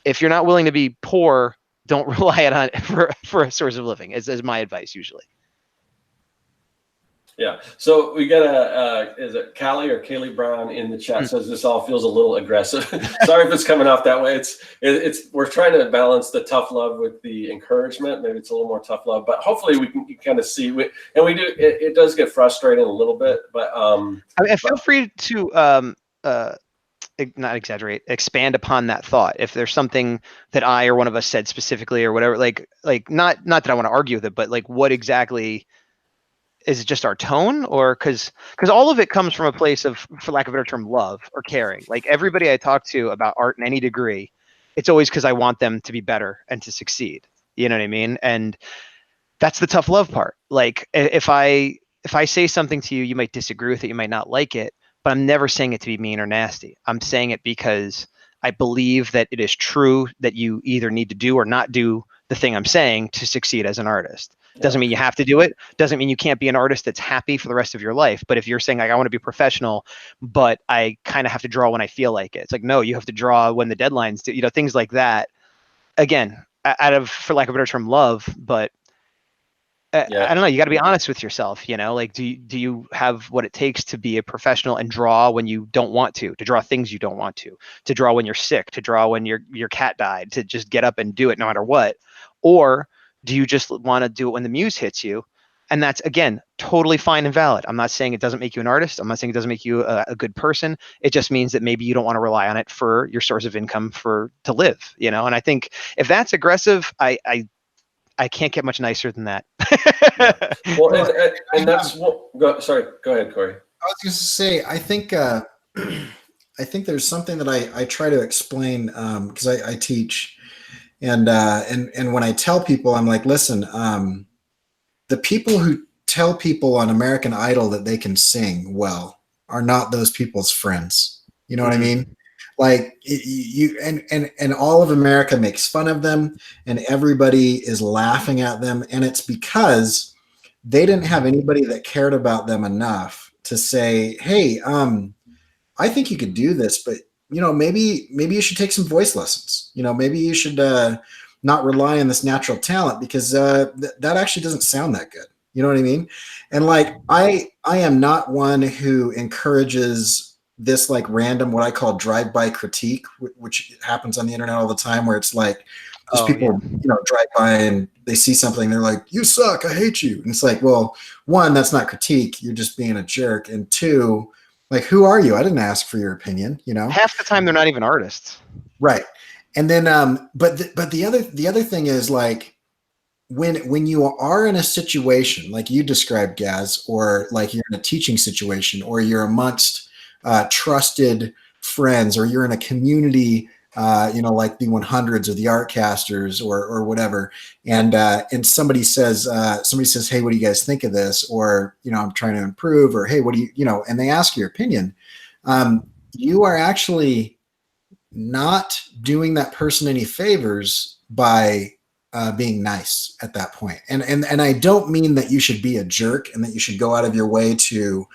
if you're not willing to be poor, don't rely on it for a source of living, is my advice usually. Yeah. So we got is it Callie or Kaylee Brown in the chat says this all feels a little aggressive. Sorry if it's coming off that way. It's we're trying to balance the tough love with the encouragement. Maybe it's a little more tough love, but hopefully we can kind of see. It does get frustrating a little bit, but I feel free to not exaggerate, expand upon that thought. If there's something that I or one of us said specifically or whatever, like not that I want to argue with it, but like what exactly is it? Just our tone? Or because all of it comes from a place of, for lack of a better term, love or caring. Like everybody I talk to about art in any degree, it's always because I want them to be better and to succeed. You know what I mean? And that's the tough love part. Like if I say something to you, you might disagree with it, you might not like it, but I'm never saying it to be mean or nasty. I'm saying it because I believe that it is true that you either need to do or not do the thing I'm saying to succeed as an artist. Doesn't mean you have to do it. Doesn't mean you can't be an artist that's happy for the rest of your life. But if you're saying like, I want to be professional, but I kind of have to draw when I feel like it. It's like, no, you have to draw when the deadline's due, you know, things like that. Again, out of, for lack of a better term, love, but I don't know. You got to be honest with yourself, you know, like, do you have what it takes to be a professional and draw when you don't want to draw things you don't want to draw when you're sick, to draw when your cat died, to just get up and do it no matter what? Or do you just want to do it when the muse hits you? And that's, again, totally fine and valid. I'm not saying it doesn't make you an artist. I'm not saying it doesn't make you a good person. It just means that maybe you don't want to rely on it for your source of income to live, you know? And I think if that's aggressive, I can't get much nicer than that. Well, and that's what. Sorry, go ahead, Cory. I was going to say, I think there's something that I try to explain because I teach, and when I tell people, I'm like, listen, the people who tell people on American Idol that they can sing well are not those people's friends. You know what I mean? Like you and all of America makes fun of them, and everybody is laughing at them, and it's because they didn't have anybody that cared about them enough to say, hey, I think you could do this, but you know, maybe you should take some voice lessons. You know, maybe you should not rely on this natural talent, because that actually doesn't sound that good. You know what I mean? And like I am not one who encourages this like random, what I call drive-by critique, which happens on the internet all the time, where it's like just people, you know, drive by and they see something, they're like, you suck, I hate you. And it's like, well, one, that's not critique, you're just being a jerk. And two, like, who are you? I didn't ask for your opinion, you know? Half the time they're not even artists. Right. And then but the other thing is, like, when you are in a situation like you described, Gaz, or like you're in a teaching situation, or you're amongst trusted friends, or you're in a community, you know, like the 100s or the Artcasters or whatever, and somebody says, hey, what do you guys think of this? Or, you know, I'm trying to improve, or hey, what do you know, and they ask your opinion. You are actually not doing that person any favors by being nice at that point. And I don't mean that you should be a jerk and that you should go out of your way to,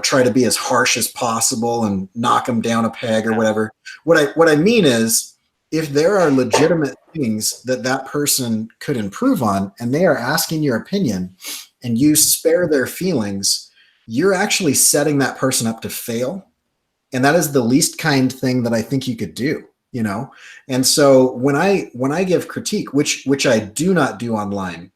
try to be as harsh as possible and knock them down a peg or whatever. What I mean is, if there are legitimate things that person could improve on and they are asking your opinion and you spare their feelings, you're actually setting that person up to fail. And that is the least kind thing that I think you could do, And so when I give critique, which I do not do online,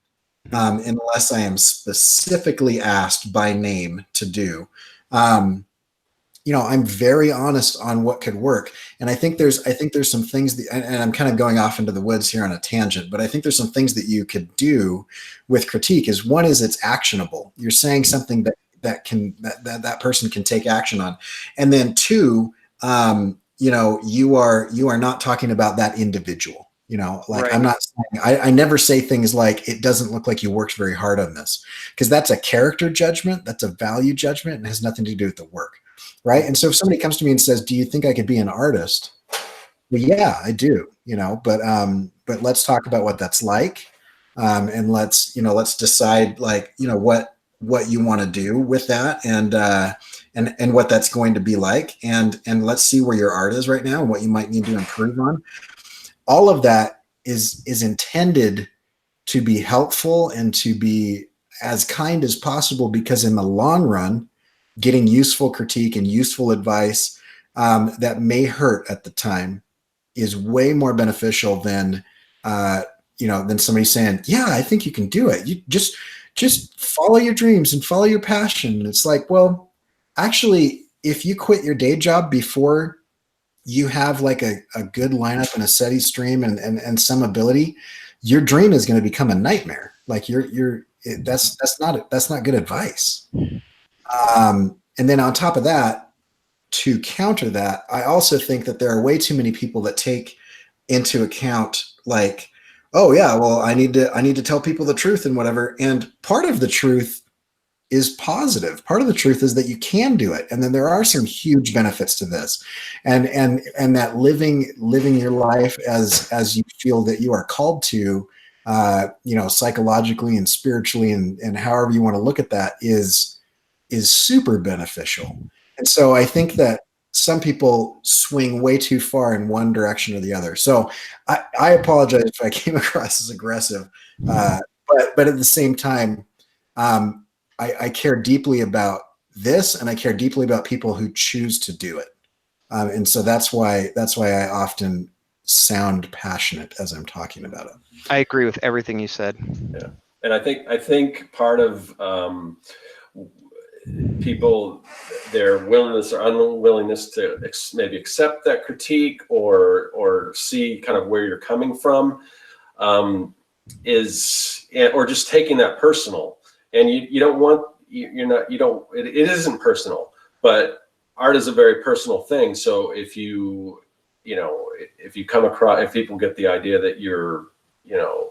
unless I am specifically asked by name to do, I'm very honest on what could work. And I think there's some things and I'm kind of going off into the woods here on a tangent, but I think there's some things that you could do with critique. One is it's actionable. You're saying something that person can take action on. And then two, you are not talking about that individual. Right. I'm not saying, I never say things like, it doesn't look like you worked very hard on this, because that's a character judgment. That's a value judgment and has nothing to do with the work. Right. And so if somebody comes to me and says, do you think I could be an artist? Well, yeah, I do, but let's talk about what that's like. And let's decide what you want to do with that and what that's going to be like. And let's see where your art is right now and what you might need to improve on. All of that is intended to be helpful and to be as kind as possible, because in the long run, getting useful critique and useful advice that may hurt at the time is way more beneficial than somebody saying, yeah, I think you can do it. You just follow your dreams and follow your passion. And it's like, well, actually, if you quit your day job before you have like a good lineup and a steady stream and some ability, your dream is going to become a nightmare. Like that's not good advice. And then on top of that, to counter that, I also think that there are way too many people that take into account like, oh yeah, well, I need to tell people the truth and whatever. And part of the truth is positive. Part of the truth is that you can do it. And then there are some huge benefits to this. And that living your life as you feel that you are called to, psychologically and spiritually and however you want to look at that is super beneficial. And so I think that some people swing way too far in one direction or the other. So I apologize if I came across as aggressive, but at the same time, I care deeply about this, and I care deeply about people who choose to do it. And so that's why I often sound passionate as I'm talking about it. I agree with everything you said. Yeah. And I think part of people, their willingness or unwillingness to maybe accept that critique or see kind of where you're coming from or just taking that personal. And you don't want, it isn't personal, but art is a very personal thing. So if you come across, if people get the idea that you're,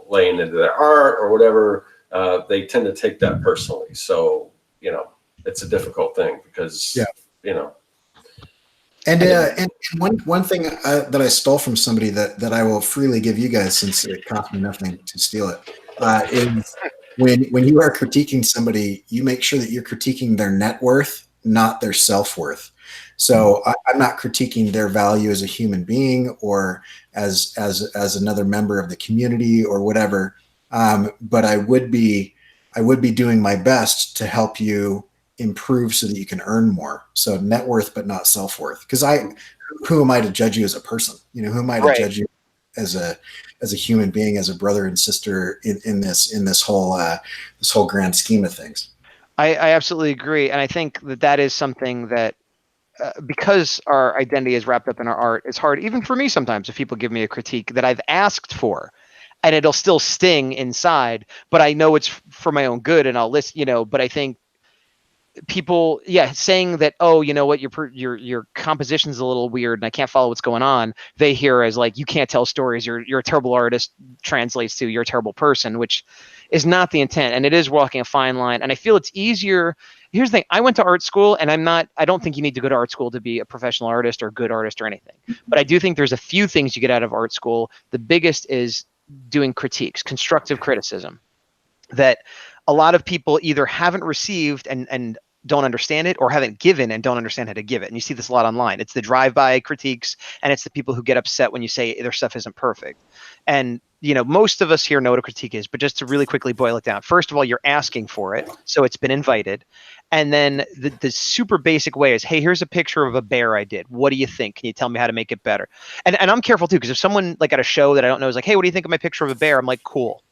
laying into their art or whatever, they tend to take that personally. So, it's a difficult thing because, And one thing that I stole from somebody that I will freely give you guys, since it cost me nothing to steal it, is when you are critiquing somebody, you make sure that you're critiquing their net worth, not their self-worth. So I'm not critiquing their value as a human being or as another member of the community or whatever. But I would be doing my best to help you improve so that you can earn more. So net worth, but not self-worth. Because who am I to judge you as a person? Who am I to judge you as a human being, as a brother and sister in this whole grand scheme of things? I absolutely agree. And I think that is something that because our identity is wrapped up in our art, it's hard, even for me sometimes, if people give me a critique that I've asked for, and it'll still sting inside, but I know it's for my own good and I'll listen, but I think people, saying that, oh, you know what, your composition's a little weird and I can't follow what's going on, they hear as like, you can't tell stories, you're a terrible artist, translates to you're a terrible person, which is not the intent. And it is walking a fine line. And I feel it's easier. Here's the thing. I went to art school, and I don't think you need to go to art school to be a professional artist or a good artist or anything. But I do think there's a few things you get out of art school. The biggest is doing critiques, constructive criticism, that a lot of people either haven't received and don't understand it, or haven't given and don't understand how to give it. And you see this a lot online. It's the drive-by critiques, and it's the people who get upset when you say their stuff isn't perfect. And most of us here know what a critique is, but just to really quickly boil it down. First of all, you're asking for it, so it's been invited. And then the super basic way is, hey, here's a picture of a bear I did. What do you think? Can you tell me how to make it better? And I'm careful too, because if someone like at a show that I don't know is like, hey, what do you think of my picture of a bear? I'm like, cool.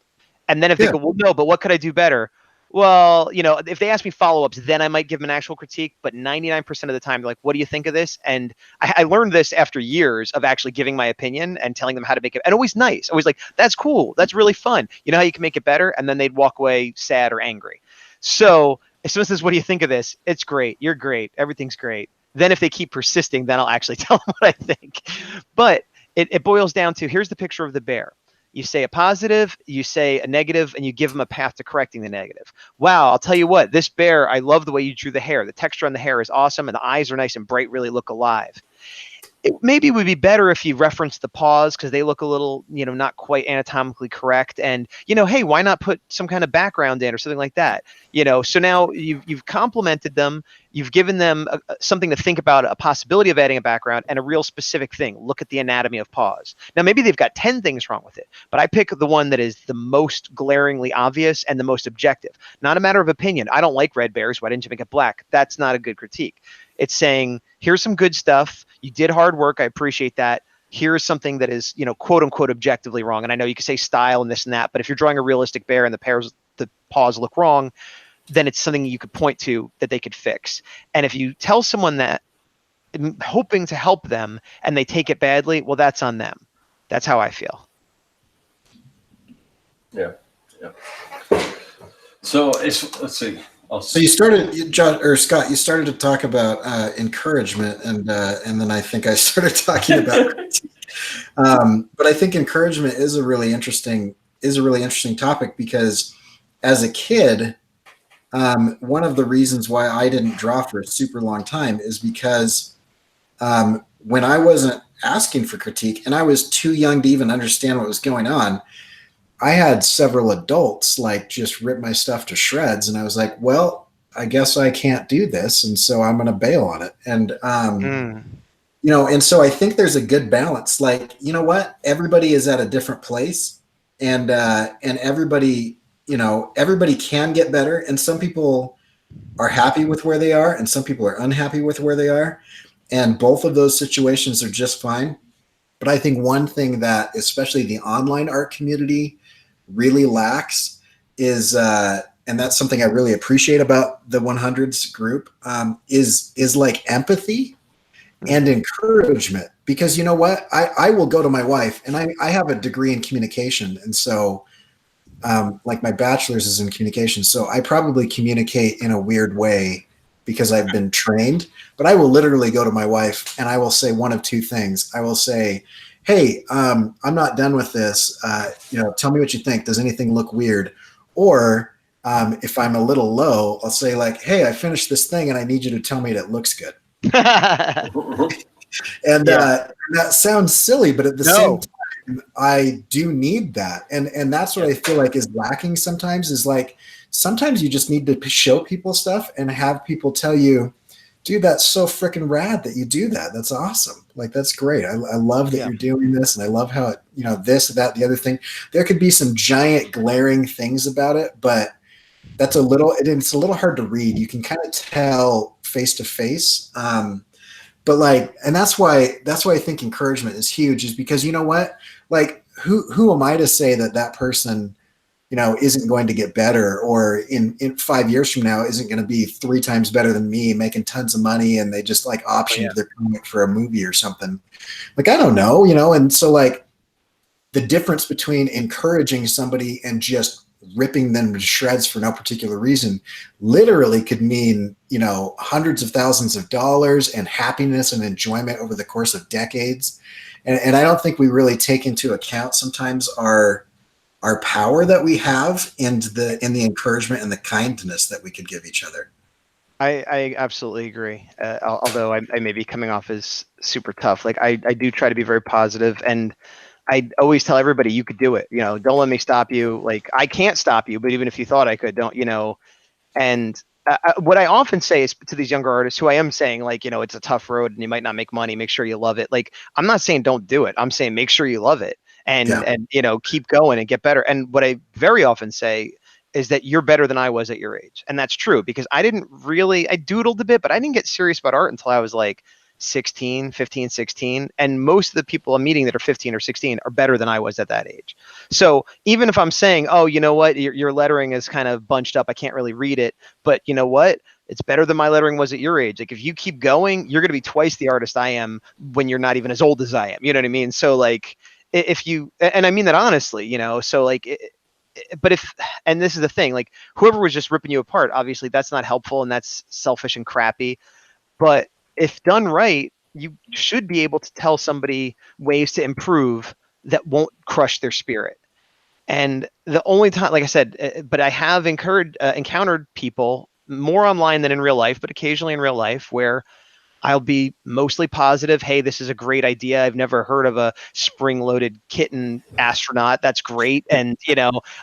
And then if they go, well, no, but what could I do better? Well, if they ask me follow-ups, then I might give them an actual critique. But 99% of the time, they're like, what do you think of this? And I learned this after years of actually giving my opinion and telling them how to make it. And always nice. Always like, that's cool. That's really fun. You know how you can make it better? And then they'd walk away sad or angry. So as soon as this, what do you think of this? It's great. You're great. Everything's great. Then if they keep persisting, then I'll actually tell them what I think. But it boils down to, here's the picture of the bear. You say a positive, you say a negative, and you give them a path to correcting the negative. Wow, I'll tell you what, this bear, I love the way you drew the hair. The texture on the hair is awesome, and the eyes are nice and bright, really look alive. It maybe would be better if you reference the paws, because they look a little, not quite anatomically correct. And, hey, why not put some kind of background in or something like that? So now you've complimented them. You've given them something to think about, a possibility of adding a background and a real specific thing. Look at the anatomy of paws. Now, maybe they've got 10 things wrong with it, but I pick the one that is the most glaringly obvious and the most objective. Not a matter of opinion. I don't like red bears. Why didn't you make it black? That's not a good critique. It's saying, here's some good stuff. You did hard work. I appreciate that. Here's something that is, quote unquote, objectively wrong. And I know you can say style and this and that, but if you're drawing a realistic bear and the paws look wrong, then it's something you could point to that they could fix. And if you tell someone that, hoping to help them, and they take it badly, well, that's on them. That's how I feel. Yeah. So let's see. So you started, John or Scott, you started to talk about encouragement, and then I think I started talking about critique. But I think encouragement is a really interesting topic, because as a kid, one of the reasons why I didn't draw for a super long time is because when I wasn't asking for critique and I was too young to even understand what was going on, I had several adults like just rip my stuff to shreds, and I was like, well, I guess I can't do this, and so I'm going to bail on it. And and so I think there's a good balance. Like, you know what? Everybody is at a different place, and everybody, everybody can get better, and some people are happy with where they are, and some people are unhappy with where they are, and both of those situations are just fine. But I think one thing that especially the online art community really lacks is, and that's something I really appreciate about the 100s group, is like empathy and encouragement. Because you know what? I will go to my wife, and I have a degree in communication. And so like my bachelor's is in communication. So I probably communicate in a weird way because I've been trained, but I will literally go to my wife and I will say one of two things. I will say, hey, I'm not done with this. Tell me what you think. Does anything look weird? Or if I'm a little low, I'll say like, hey, I finished this thing and I need you to tell me that it looks good. And that sounds silly, but at the same time, I do need that. And that's what I feel like is lacking sometimes, is like, sometimes you just need to show people stuff and have people tell you, dude, that's so freaking rad that you do that. That's awesome. Like, that's great. I love that you're doing this. And I love how it, this, that, the other thing. There could be some giant glaring things about it, but it's a little hard to read. You can kind of tell face to face. But like, and that's why I think encouragement is huge, is because you know what? Like, who am I to say that person, isn't going to get better, or in 5 years from now isn't going to be 3 times better than me, making tons of money, and they just like optioned their comic for a movie or something. Like, I don't know, and so like the difference between encouraging somebody and just ripping them to shreds for no particular reason literally could mean, hundreds of thousands of dollars and happiness and enjoyment over the course of decades. And I don't think we really take into account sometimes our power that we have and the encouragement and the kindness that we could give each other. I absolutely agree. Although I may be coming off as super tough. Like I do try to be very positive, and I always tell everybody, you could do it. Don't let me stop you. Like I can't stop you, but even if you thought I could, don't. And what I often say is to these younger artists who I am saying, like, it's a tough road and you might not make money. Make sure you love it. Like I'm not saying don't do it. I'm saying make sure you love it and keep going and get better. And what I very often say is that you're better than I was at your age. And that's true because I doodled a bit, but I didn't get serious about art until I was like 15, 16. And most of the people I'm meeting that are 15 or 16 are better than I was at that age. So even if I'm saying, oh, you know what, your lettering is kind of bunched up, I can't really read it, but you know what? It's better than my lettering was at your age. Like if you keep going, you're going to be twice the artist I am when you're not even as old as I am. You know what I mean? So like if you, and I mean that honestly, so like, but and this is the thing, like whoever was just ripping you apart, obviously that's not helpful and that's selfish and crappy. But if done right, you should be able to tell somebody ways to improve that won't crush their spirit. And the only time, like I said, but I have encountered people more online than in real life, but occasionally in real life where I'll be mostly positive. Hey, this is a great idea. I've never heard of a spring-loaded kitten astronaut. That's great. And,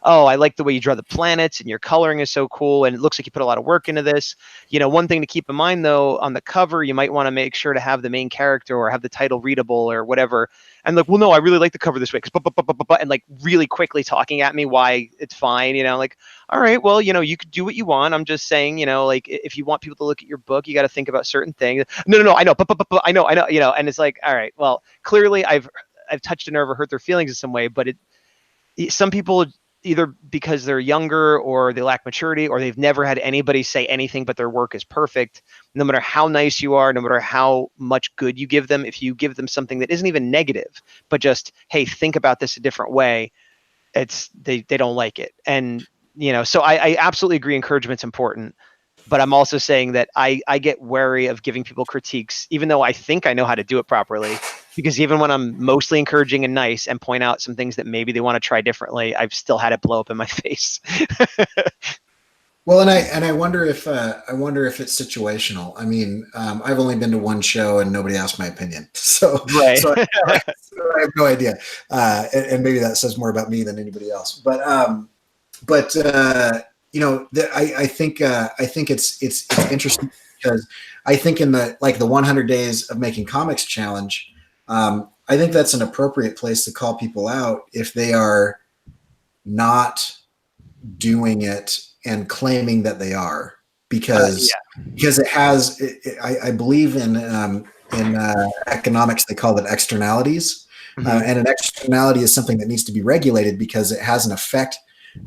oh, I like the way you draw the planets and your coloring is so cool. And it looks like you put a lot of work into this. One thing to keep in mind, though, on the cover, you might want to make sure to have the main character or have the title readable or whatever. And like, well, no, I really like the cover this way and like really quickly talking at me why it's fine, like, all right, well, you could do what you want. I'm just saying, like if you want people to look at your book, you got to think about certain things. No, I know, I know, and it's like, all right, well, clearly I've touched a nerve or hurt their feelings in some way, but some people either because they're younger or they lack maturity or they've never had anybody say anything but their work is perfect. No matter how nice you are, no matter how much good you give them, if you give them something that isn't even negative, but just, hey, think about this a different way, they don't like it. And, so I absolutely agree encouragement's important. But I'm also saying that I get wary of giving people critiques, even though I think I know how to do it properly. Because even when I'm mostly encouraging and nice and point out some things that maybe they want to try differently, I've still had it blow up in my face. Well, and I wonder if it's situational. I mean, I've only been to one show and nobody asked my opinion, so right. so I have no idea, and maybe that says more about me than anybody else. But I think it's interesting because I think in the 100 days of making comics challenge, I think that's an appropriate place to call people out if they are not doing it and claiming that they are, because it has. I believe in economics they call it externalities, and an externality is something that needs to be regulated because it has an effect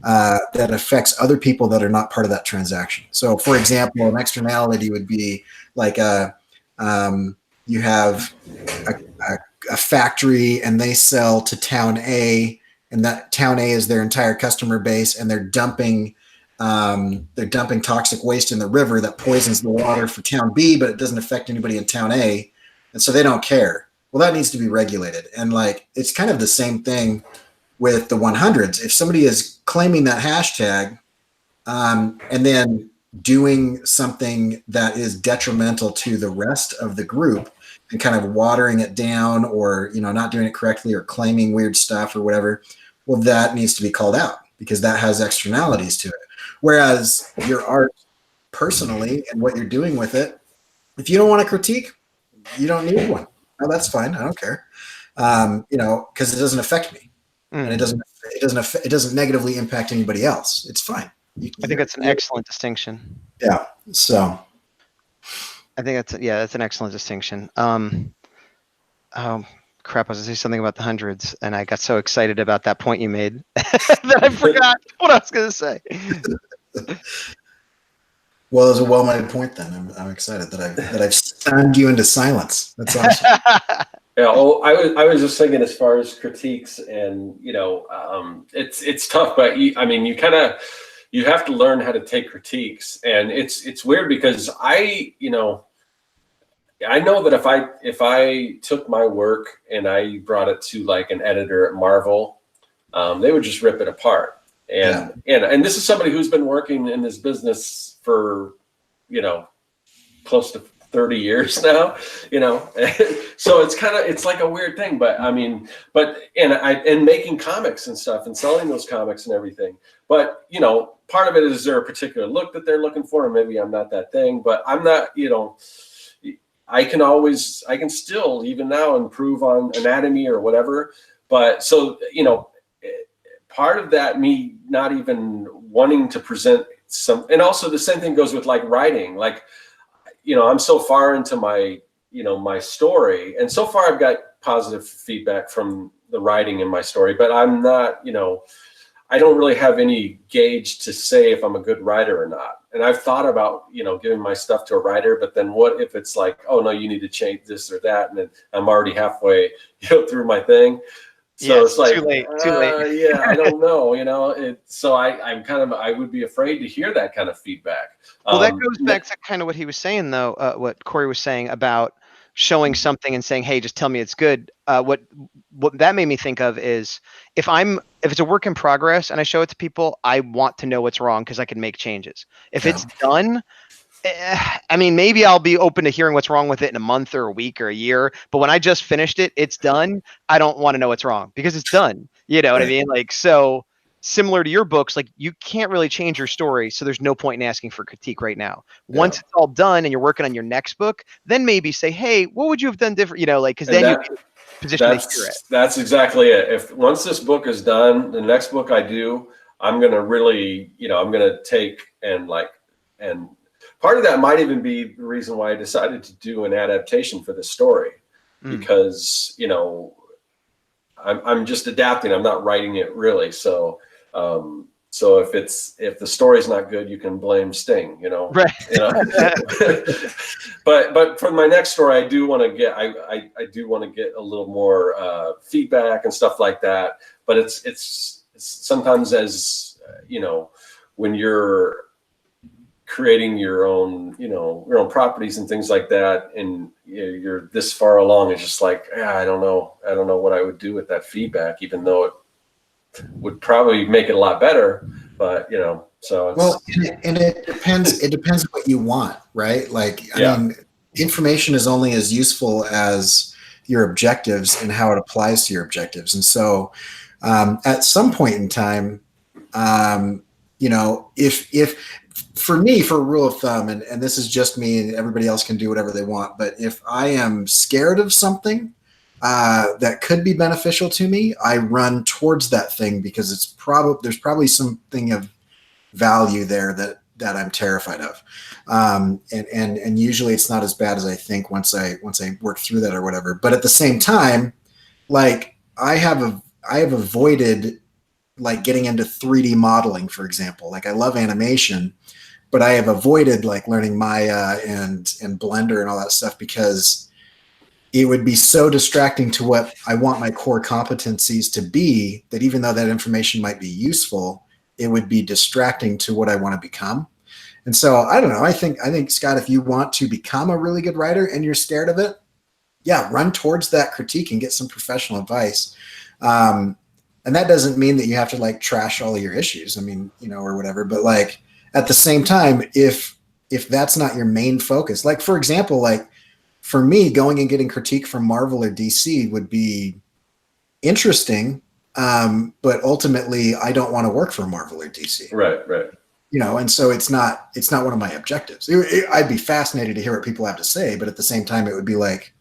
that affects other people that are not part of that transaction. So, for example, an externality would be like you have a factory and they sell to town A, and that town A is their entire customer base, and they're dumping toxic waste in the river that poisons the water for town B, but it doesn't affect anybody in town A, and so they don't care. Well, that needs to be regulated, and it's kind of the same thing with the 100s. If somebody is claiming that hashtag and then doing something that is detrimental to the rest of the group and kind of watering it down, or not doing it correctly, or claiming weird stuff or whatever, well, that needs to be called out because that has externalities to it. Whereas your art personally and what you're doing with it, if you don't want to critique, you don't need one. No, that's fine. I don't care. Because it doesn't affect me. And it doesn't negatively impact anybody else. It's fine. I think that's an excellent distinction. Yeah. So I think that's an excellent distinction. Oh crap! I was gonna say something about the hundreds, and I got so excited about that point you made that I forgot what I was gonna say. Well, it was a well-made point. Then I'm excited that I've stunned you into silence. That's awesome. Yeah, well, I was just thinking as far as critiques, and it's tough, but you have to learn how to take critiques, and it's weird because I know that if I took my work and I brought it to like an editor at Marvel, they would just rip it apart. And this is somebody who's been working in this business for close to 30 years now, so it's like a weird thing, but and making comics and stuff and selling those comics and everything. But, part of it is there a particular look that they're looking for, and maybe I'm not that thing, but I'm not, I can still even now improve on anatomy or whatever. But so, part of that, me not even wanting to present and also the same thing goes with like writing, like, I'm so far into my, my story, and so far I've got positive feedback from the writing in my story, but I'm not, I don't really have any gauge to say if I'm a good writer or not. And I've thought about, giving my stuff to a writer, but then what if it's like, oh no, you need to change this or that, and then I'm already halfway, through my thing. So it's like, too late. Yeah, I don't know, so I would be afraid to hear that kind of feedback. Well, that goes back to kind of what he was saying, though, what Cory was saying about showing something and saying, hey, just tell me it's good. What that made me think of is if it's a work in progress and I show it to people, I want to know what's wrong because I can make changes. If it's done, maybe I'll be open to hearing what's wrong with it in a month or a week or a year. But when I just finished it, it's done. I don't want to know what's wrong because it's done. You know what I mean? Like, so similar to your books, like you can't really change your story. So there's no point in asking for critique right now. Once it's all done and you're working on your next book, then maybe say, hey, what would you have done different? Because then you're positioned to hear it. That's exactly it. If once this book is done, the next book I do, I'm going to really, I'm going to take and part of that might even be the reason why I decided to do an adaptation for this story, because, I'm just adapting. I'm not writing it really. So if the story's not good, you can blame Sting, Right. But for my next story, I do want to get a little more feedback and stuff like that. But it's sometimes, as when you're creating your own properties and things like that, and you're this far along, it's just like, I don't know what I would do with that feedback, even though it would probably make it a lot better, but so it's, and it depends what you want, right? Like, I mean, information is only as useful as your objectives and how it applies to your objectives. And so at some point in time, if for me, for a rule of thumb, and this is just me and everybody else can do whatever they want, but if I am scared of something that could be beneficial to me, I run towards that thing because there's probably something of value there that I'm terrified of. And usually it's not as bad as I think once I work through that or whatever. But at the same time, like I have avoided like getting into 3D modeling, for example. Like I love animation, but I have avoided like learning Maya and Blender and all that stuff because it would be so distracting to what I want my core competencies to be, that even though that information might be useful, it would be distracting to what I want to become. And so I don't know. I think Scott, if you want to become a really good writer and you're scared of it, run towards that critique and get some professional advice. And that doesn't mean that you have to like trash all of your issues. I mean, or whatever. But like at the same time, if that's not your main focus, like for example, like for me, going and getting critique from Marvel or DC would be interesting, but ultimately, I don't want to work for Marvel or DC. Right. And so it's not one of my objectives. I'd be fascinated to hear what people have to say, but at the same time, it would be like,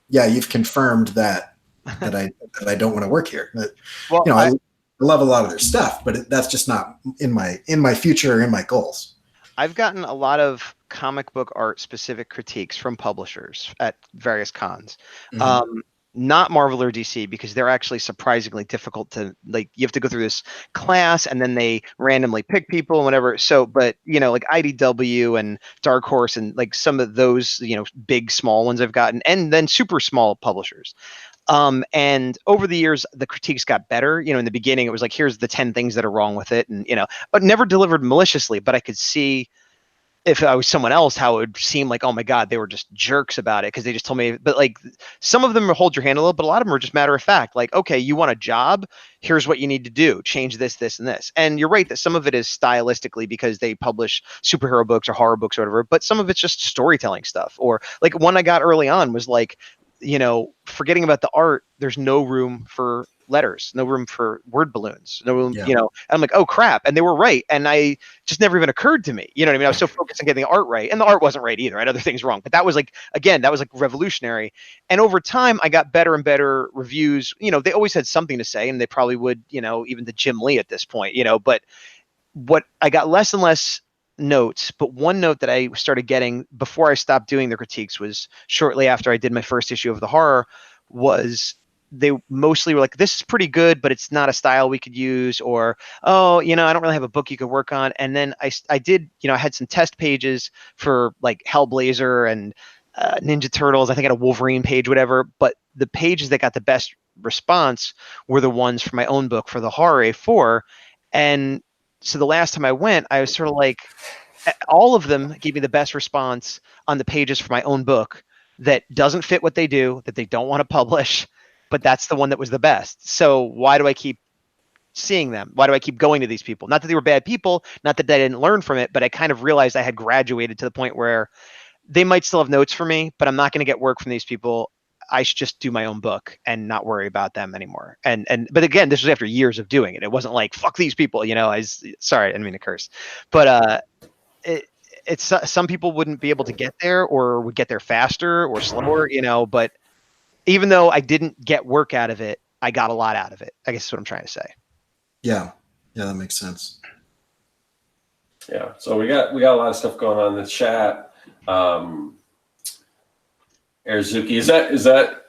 you've confirmed that I don't want to work here. But, I love a lot of their stuff, but that's just not in my future or in my goals. I've gotten a lot of comic book art specific critiques from publishers at various cons. Mm-hmm. not Marvel or DC, because they're actually surprisingly difficult to, like, you have to go through this class and then they randomly pick people and whatever. So, but, you know, like IDW and Dark Horse and like some of those, you know, big, small ones I've gotten, and then super small publishers. And over the years, the critiques got better. You know, in the beginning, it was like, here's the 10 things that are wrong with it. And, you know, but never delivered maliciously, but I could see, if I was someone else, how it would seem like, oh my God, they were just jerks about it because they just told me. But like, some of them hold your hand a little, but a lot of them are just matter of fact. Like, okay, you want a job? Here's what you need to do. Change this, this, and this. And you're right that some of it is stylistically because they publish superhero books or horror books or whatever, but some of it's just storytelling stuff. Or like one I got early on was like, you know, forgetting about the art, there's no room for letters, no room for word balloons, no room, you know. And I'm like, oh crap. And they were right. And I just never even occurred to me. You know what I mean? I was so focused on getting the art right, and the art wasn't right either. I had other things wrong. But that was like, again, that was like revolutionary. And over time, I got better and better reviews. You know, they always had something to say, and they probably would, you know, even to Jim Lee at this point, you know. But what I got less and less notes, but one note that I started getting before I stopped doing the critiques was shortly after I did my first issue of the horror, was they mostly were like, this is pretty good, but it's not a style we could use, or, oh, you know, I don't really have a book you could work on. And then I did, you know, I had some test pages for like Hellblazer and Ninja Turtles. I think I had a Wolverine page, whatever. But the pages that got the best response were the ones for my own book for the horror A4. And so the last time I went, I was sort of like, all of them gave me the best response on the pages for my own book that doesn't fit what they do, that they don't want to publish, but that's the one that was the best. So why do I keep seeing them? Why do I keep going to these people? Not that they were bad people, not that I didn't learn from it, but I kind of realized I had graduated to the point where they might still have notes for me, but I'm not going to get work from these people. I should just do my own book and not worry about them anymore. But again, this was after years of doing it. It wasn't like, fuck these people, you know. Sorry, I didn't mean to curse. But it's some people wouldn't be able to get there, or would get there faster or slower, you know. But even though I didn't get work out of it, I got a lot out of it, I guess is what I'm trying to say. Yeah, that makes sense. Yeah, so we got a lot of stuff going on in the chat. Erzuki, is that?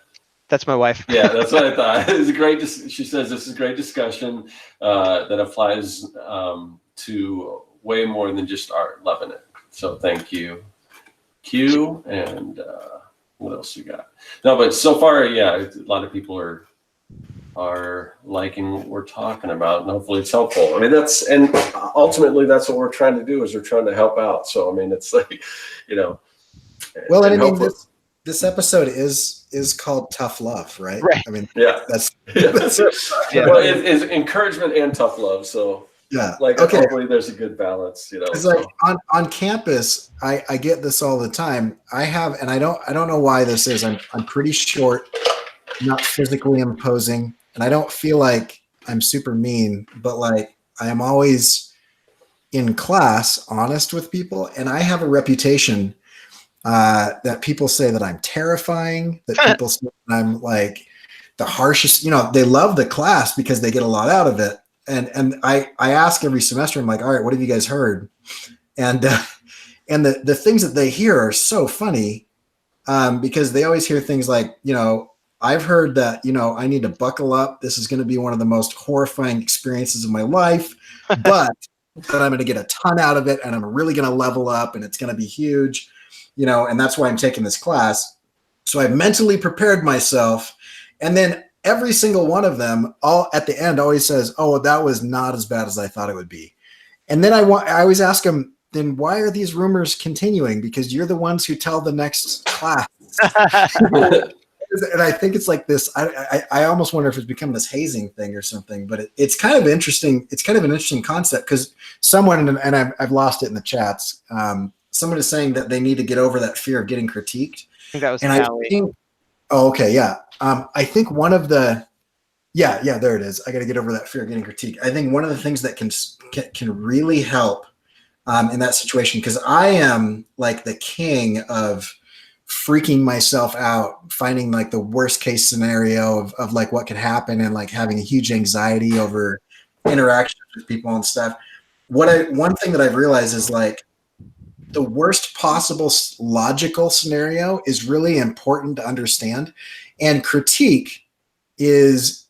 That's my wife. Yeah, that's what I thought. It's a great. She says this is a great discussion that applies to way more than just art. Loving it. So thank you, Q. And what else you got? No, but so far, yeah, a lot of people are liking what we're talking about, and hopefully it's helpful. I mean, and ultimately that's what we're trying to do, is we're trying to help out. So I mean, it's like, you know. Well, and I mean, this episode is called Tough Love, right? Right. I mean, yeah, that's yeah. Well, it's encouragement and tough love. So yeah, like, okay, hopefully there's a good balance, you know. It's like on campus, I get this all the time. I don't know why this is. I'm pretty short, not physically imposing, and I don't feel like I'm super mean, but like I am always in class honest with people, and I have a reputation that people say that I'm terrifying, that people say that I'm like the harshest. You know, they love the class because they get a lot out of it. And I ask every semester, I'm like, all right, what have you guys heard? And the things that they hear are so funny because they always hear things like, you know, I've heard that, you know, I need to buckle up. This is going to be one of the most horrifying experiences of my life, but that I'm going to get a ton out of it, and I'm really going to level up, and it's going to be huge, you know, and that's why I'm taking this class. So I've mentally prepared myself, and then every single one of them, all at the end, always says, "Oh, that was not as bad as I thought it would be." And then I always ask them, "Then why are these rumors continuing? Because you're the ones who tell the next class." And I think it's like this. I almost wonder if it's become this hazing thing or something. But it's kind of interesting. It's kind of an interesting concept because someone, and I've lost it in the chats. Someone is saying that they need to get over that fear of getting critiqued. I think that was Callie. Oh, okay, yeah. I think one of the, yeah, there it is. I got to get over that fear of getting critiqued. I think one of the things that can really help in that situation, because I am like the king of freaking myself out, finding like the worst case scenario of like what could happen, and like having a huge anxiety over interactions with people and stuff. One thing that I've realized is like the worst possible logical scenario is really important to understand. And critique is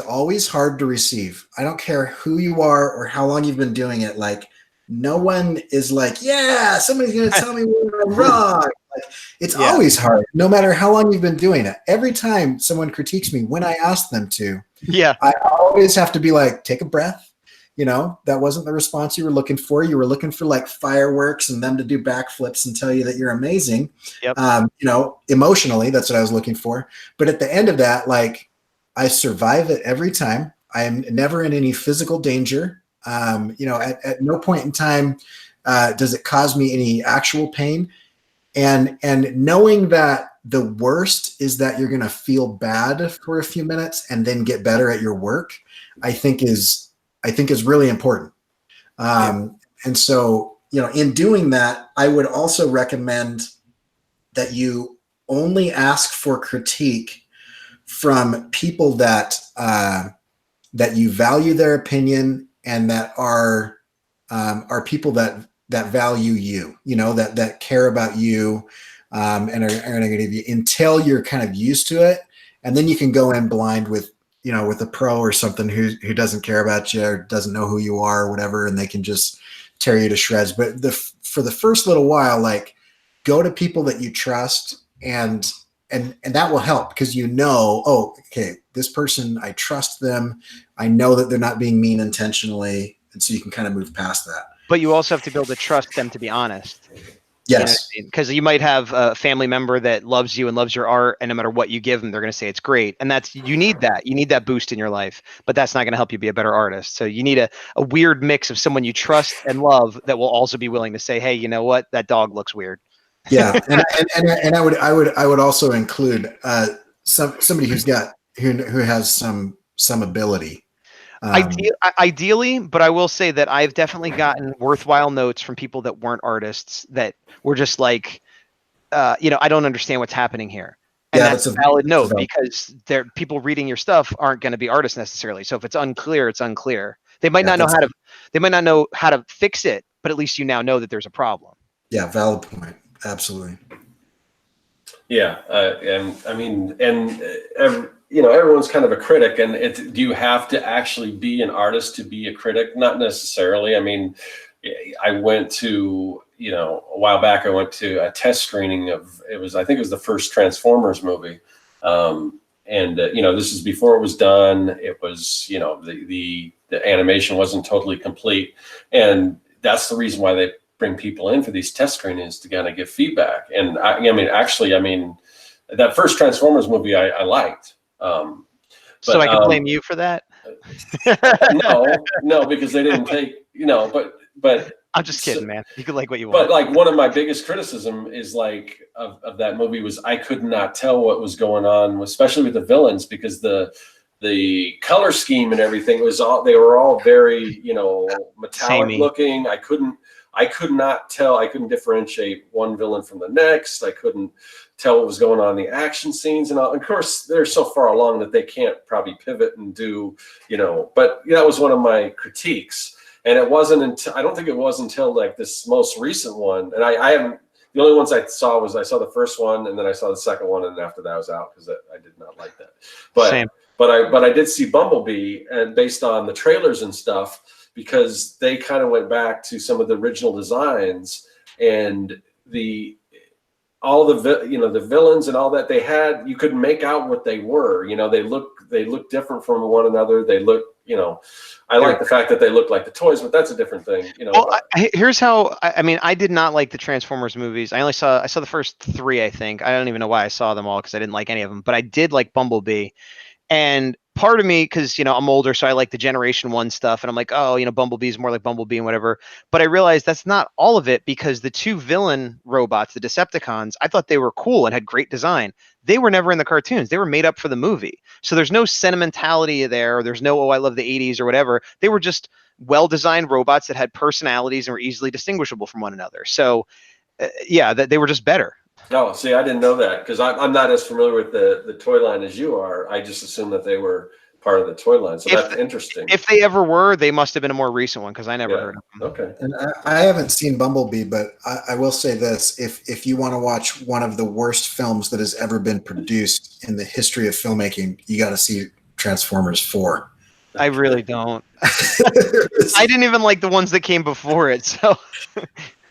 always hard to receive. I don't care who you are or how long you've been doing it. Like, no one is like, yeah, somebody's going to tell me where I'm wrong. Like, it's always hard, no matter how long you've been doing it. Every time someone critiques me, when I ask them to, I always have to be like, take a breath. You know, that wasn't the response you were looking for. You were looking for like fireworks and them to do backflips and tell you that you're amazing. Yep. You know, emotionally, that's what I was looking for. But at the end of that, like, I survive it every time. I am never in any physical danger. You know, at no point in time does it cause me any actual pain. And knowing that the worst is that you're going to feel bad for a few minutes and then get better at your work, I think is really important. And so, you know, in doing that, I would also recommend that you only ask for critique from people that you value their opinion and that are people that value you, you know, that care about you, and are going to give you until you're kind of used to it. And then you can go in blind with, you know, with a pro or something who doesn't care about you or doesn't know who you are or whatever, and they can just tear you to shreds. But for the first little while, like, go to people that you trust, and that will help, because you know, oh, okay, this person, I trust them. I know that they're not being mean intentionally. And so you can kind of move past that. But you also have to be able to trust them to be honest. Yes. Because you might have a family member that loves you and loves your art, and no matter what you give them, they're going to say it's great. And you need that boost in your life, but that's not going to help you be a better artist. So you need a weird mix of someone you trust and love that will also be willing to say, hey, you know what? That dog looks weird. Yeah. And I would also include somebody who has some ability. Ideally, but I will say that I've definitely gotten worthwhile notes from people that weren't artists that were just like, you know, I don't understand what's happening here. And that's a valid note, because people reading your stuff aren't going to be artists necessarily. So if it's unclear, it's unclear. They might not know how to fix it, but at least you now know that there's a problem. Yeah, valid point. Absolutely. Yeah, and I mean, you know, everyone's kind of a critic, and do you have to actually be an artist to be a critic? Not necessarily. I mean, I went to, you know, a while back, I went to a test screening of, I think it was the first Transformers movie. You know, this is before it was done. It was, you know, the animation wasn't totally complete. And that's the reason why they bring people in for these test screenings, to kind of give feedback. And I mean, that first Transformers movie I liked. So I can blame you for that? No, because they didn't take, you know, but I'm just kidding, man. You can like what you want. But like, one of my biggest criticism is like of that movie was I could not tell what was going on, especially with the villains, because the color scheme and everything they were all very, you know, metallic looking. I could not tell. I couldn't differentiate one villain from the next. I couldn't tell what was going on in the action scenes, and of course they're so far along that they can't probably pivot and do, you know. But that was one of my critiques, and it wasn't until I don't think it was until like this most recent one, and I haven't. The only ones I saw the first one, and then I saw the second one, and after that I was out because I did not like that. But Same. But I did see Bumblebee, and based on the trailers and stuff, because they kind of went back to some of the original designs, and all the villains and all that they had, you couldn't make out what they were. You know, they look different from one another. They look, you know, I like the fact that they look like the toys, but that's a different thing. You know. Well, here's how. I mean, I did not like the Transformers movies. I saw the first 3. I think I don't even know why I saw them all, because I didn't like any of them. But I did like Bumblebee. And part of me, because, you know, I'm older, so I like the Generation 1 stuff. And I'm like, oh, you know, Bumblebee's more like Bumblebee and whatever. But I realized that's not all of it, because the 2 villain robots, the Decepticons, I thought they were cool and had great design. They were never in the cartoons. They were made up for the movie. So there's no sentimentality there. There's no, oh, I love the 80s or whatever. They were just well-designed robots that had personalities and were easily distinguishable from one another. So, yeah, they were just better. Oh, see, I didn't know that, because I'm not as familiar with the toy line as you are. I just assumed that they were part of the toy line. So that's interesting. If they ever were, they must have been a more recent one because I never heard of them. Okay. And I haven't seen Bumblebee, but I will say this: if you want to watch one of the worst films that has ever been produced in the history of filmmaking, you got to see Transformers 4. I really don't. I didn't even like the ones that came before it. So,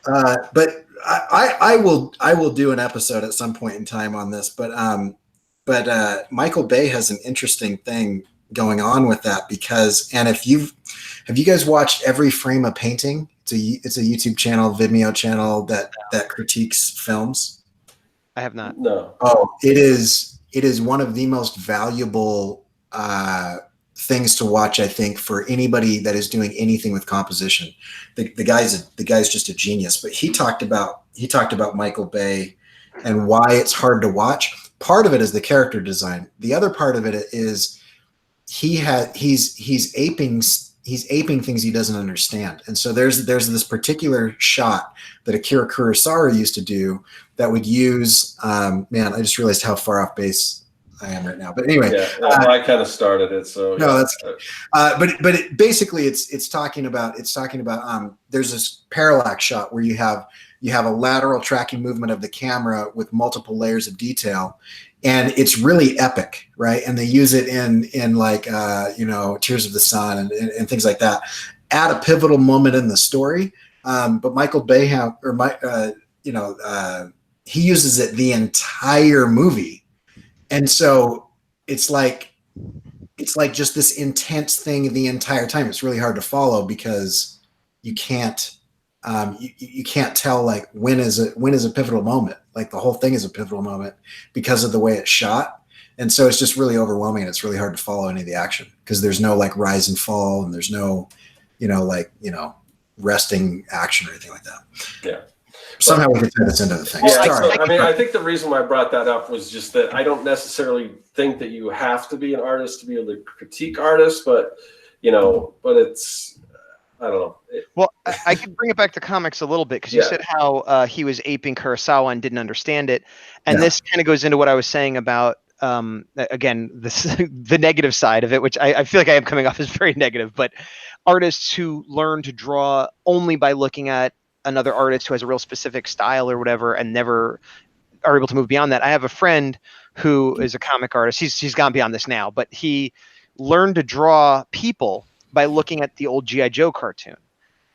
but I will do an episode at some point in time on this. But Michael Bay has an interesting thing going on with that because, and have you guys watched Every Frame a Painting? It's a YouTube channel, Vimeo channel that critiques films. I have not. No. Oh, it is one of the most valuable things to watch, I think, for anybody that is doing anything with composition. The guy's just a genius. But he talked about Michael Bay and why it's hard to watch. Part of it is the character design. The other part of it is he's aping things he doesn't understand. And so there's this particular shot that Akira Kurosawa used to do that would use man, I just realized how far off base I am right now. But anyway, I kind of started it. So no, that's but basically it's talking about there's this parallax shot where you have a lateral tracking movement of the camera with multiple layers of detail, and it's really epic, right? And they use it in like Tears of the Sun and things like that at a pivotal moment in the story. But Michael Bay he uses it the entire movie. And so it's like just this intense thing the entire time. It's really hard to follow because you can't tell like when is a pivotal moment. Like the whole thing is a pivotal moment because of the way it's shot. And so it's just really overwhelming and it's really hard to follow any of the action because there's no like rise and fall and there's no, resting action or anything like that. Yeah. Somehow we can turn this into the thing. Yeah, so, I think the reason why I brought that up was just that I don't necessarily think that you have to be an artist to be able to critique artists, but it's, I don't know. Well, I can bring it back to comics a little bit because you said how he was aping Kurosawa and didn't understand it. And this kind of goes into what I was saying about, again, the negative side of it, which I feel like I am coming off as very negative, but artists who learn to draw only by looking at another artist who has a real specific style or whatever and never are able to move beyond that. I have a friend who is a comic artist. He's gone beyond this now, but he learned to draw people by looking at the old G.I. Joe cartoon.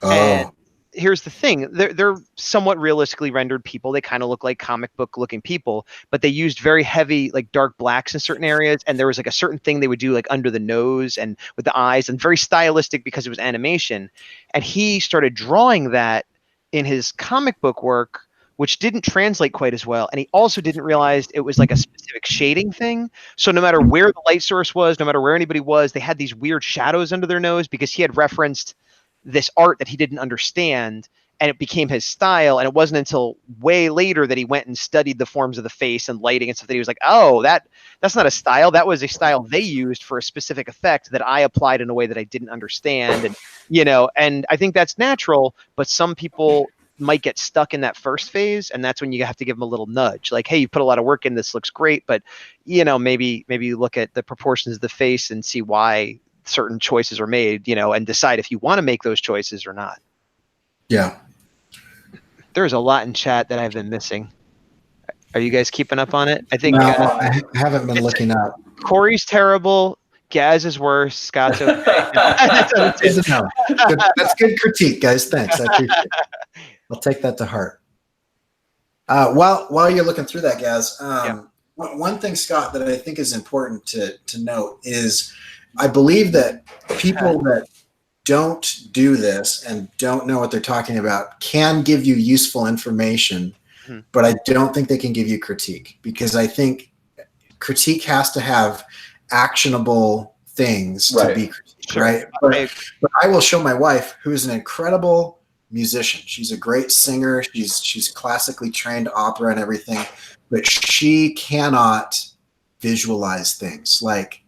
Oh. And here's the thing. They're somewhat realistically rendered people. They kind of look like comic book looking people, but they used very heavy, like dark blacks in certain areas. And there was like a certain thing they would do like under the nose and with the eyes and very stylistic because it was animation. And he started drawing that in his comic book work, which didn't translate quite as well. And he also didn't realize it was like a specific shading thing. So no matter where the light source was, no matter where anybody was, they had these weird shadows under their nose because he had referenced this art that he didn't understand and it became his style. And it wasn't until way later that he went and studied the forms of the face and lighting and stuff that he was like, oh, that's not a style. That was a style they used for a specific effect that I applied in a way that I didn't understand. And, and I think that's natural, but some people might get stuck in that first phase. And that's when you have to give them a little nudge. Like, hey, you put a lot of work in, this looks great, but maybe you look at the proportions of the face and see why certain choices are made, and decide if you want to make those choices or not. Yeah. There's a lot in chat that I've been missing. Are you guys keeping up on it? I think I haven't been looking up. Corey's terrible. Gaz is worse. Scott's okay. That's good critique, guys. Thanks. I appreciate it. I'll take that to heart. While you're looking through that, Gaz, one thing, Scott, that I think is important to note is I believe that people that don't do this and don't know what they're talking about can give you useful information, but I don't think they can give you critique because I think critique has to have actionable things to be critiqued, right? But I will show my wife, who is an incredible musician. She's a great singer. She's classically trained opera and everything, but she cannot visualize things like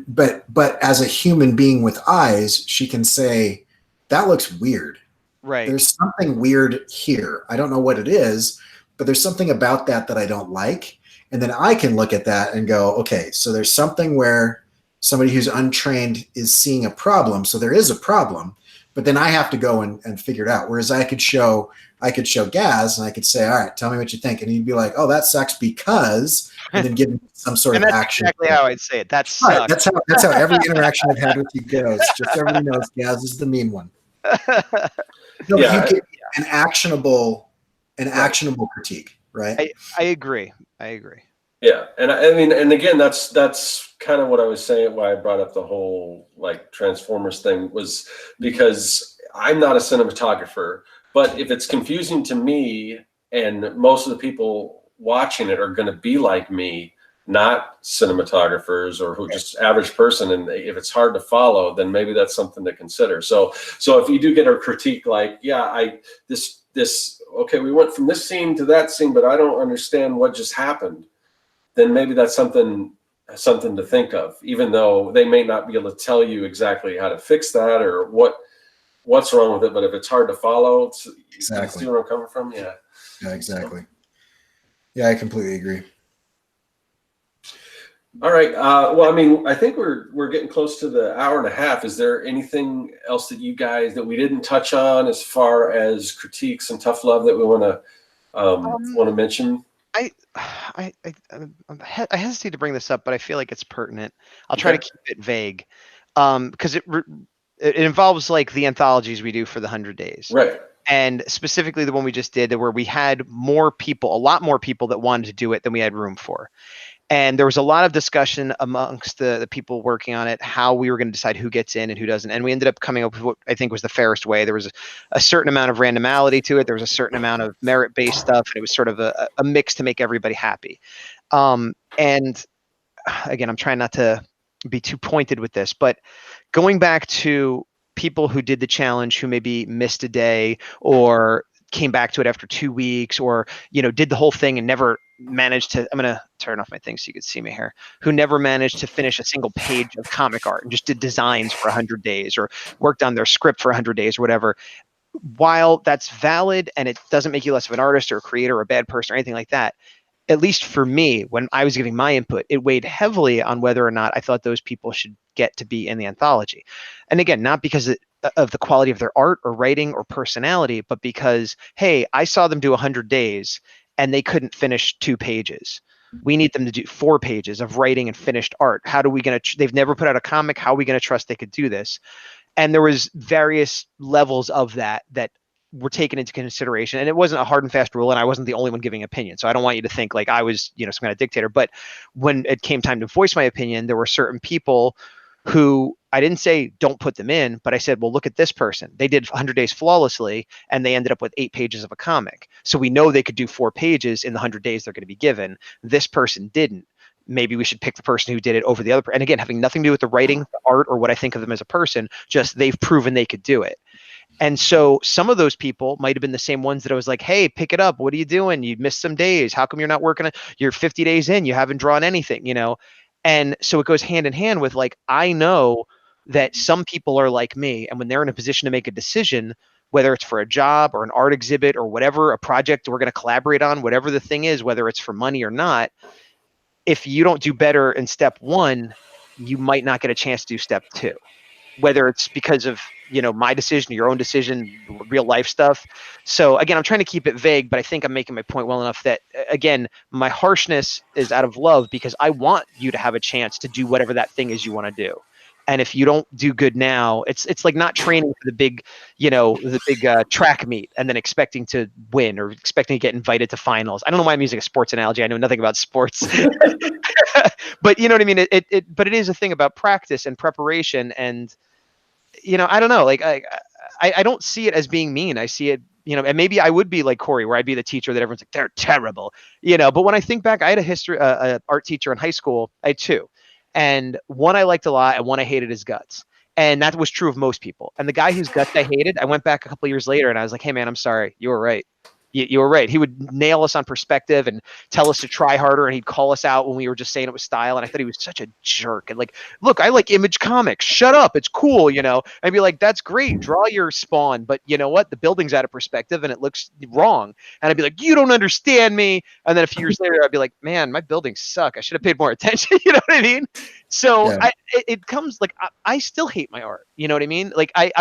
but as a human being with eyes, she can say that looks weird. Right. There's something weird here. I don't know what it is, but there's something about that I don't like. And then I can look at that and go, okay, so there's something where somebody who's untrained is seeing a problem. So there is a problem, but then I have to go and figure it out. Whereas I could show Gaz and I could say, all right, tell me what you think. And he'd be like, oh, that sucks because, and then give him some sort of action. Exactly how I'd say it. That sucks. Right, that's how every interaction I've had with you goes. Just everybody knows Gaz is the mean one. No, you get an actionable critique, right? I agree. Yeah, and I mean, and again, that's kind of what I was saying. Why I brought up the whole like Transformers thing was because I'm not a cinematographer, but if it's confusing to me, and most of the people watching it are going to be like me, not cinematographers or who just average person, and if it's hard to follow, then maybe that's something to consider. So if you do get a critique like, this okay, we went from this scene to that scene, but I don't understand what just happened, then maybe that's something to think of, even though they may not be able to tell you exactly how to fix that or what's wrong with it. But if it's hard to follow, exactly. You see where I'm coming from? Yeah. Yeah, exactly. Yeah, I completely agree. All right. Well, I mean, I think we're getting close to the hour and a half. Is there anything else that you guys that we didn't touch on as far as critiques and tough love that we want to mention? I hesitate to bring this up, but I feel like it's pertinent. I'll try to keep it vague, because it involves like the anthologies we do for the 100 days, right? And specifically the one we just did, where we had a lot more people that wanted to do it than we had room for. And there was a lot of discussion amongst the people working on it, how we were going to decide who gets in and who doesn't. And we ended up coming up with what I think was the fairest way. There was a certain amount of randomality to it. There was a certain amount of merit-based stuff. And it was sort of a mix to make everybody happy. And again, I'm trying not to be too pointed with this, but going back to people who did the challenge who maybe missed a day or came back to it after 2 weeks, or did the whole thing and never managed to, I'm going to turn off my thing so you can see me here, who never managed to finish a single page of comic art and just did designs for 100 days or worked on their script for 100 days or whatever. While that's valid and it doesn't make you less of an artist or a creator or a bad person or anything like that, at least for me, when I was giving my input, it weighed heavily on whether or not I thought those people should get to be in the anthology. And again, not because of the quality of their art or writing or personality, but because, hey, I saw them do 100 days and they couldn't finish 2 pages. We need them to do 4 pages of writing and finished art. How do we they've never put out a comic. How are we going to trust they could do this? And there was various levels of that were taken into consideration. And it wasn't a hard and fast rule. And I wasn't the only one giving opinion. So I don't want you to think like I was, some kind of dictator. But when it came time to voice my opinion, there were certain people who I didn't say don't put them in, but I said, well, look at this person. They did 100 days flawlessly, and they ended up with 8 pages of a comic. So we know they could do 4 pages in the 100 days they're going to be given. This person didn't. Maybe we should pick the person who did it over the other. And again, having nothing to do with the writing, the art, or what I think of them as a person, just they've proven they could do it. And so some of those people might have been the same ones that I was like, hey, pick it up. What are you doing? You missed some days. How come you're not working? You're 50 days in. You haven't drawn anything, And so it goes hand in hand with like, I know that some people are like me, and when they're in a position to make a decision, whether it's for a job or an art exhibit or whatever, a project we're going to collaborate on, whatever the thing is, whether it's for money or not, if you don't do better in step 1, you might not get a chance to do step 2, whether it's because of, my decision, your own decision, real life stuff. So again, I'm trying to keep it vague, but I think I'm making my point well enough that, again, my harshness is out of love because I want you to have a chance to do whatever that thing is you want to do. And if you don't do good now, it's like not training for the big, track meet and then expecting to win or expecting to get invited to finals. I don't know why I'm using a sports analogy. I know nothing about sports, but you know what I mean? But it is a thing about practice and preparation. And, I don't know, like I don't see it as being mean. I see it, and maybe I would be like Cory, where I'd be the teacher that everyone's like, they're terrible, but when I think back, I had a art teacher in high school. I had 2. And one I liked a lot and one I hated his guts. And that was true of most people. And the guy whose guts I hated, I went back a couple of years later and I was like, hey man, I'm sorry. You were right. You were right. He would nail us on perspective and tell us to try harder, and he'd call us out when we were just saying it was style. And I thought he was such a jerk. And like, look, I like Image Comics. Shut up. It's cool, you know. I'd be like, that's great. Draw your Spawn, but you know what? The building's out of perspective and it looks wrong. And I'd be like, you don't understand me. And then a few years later, I'd be like, man, my buildings suck. I should have paid more attention. You know what I mean? So Yeah. it comes like I still hate my art. You know what I mean? Like I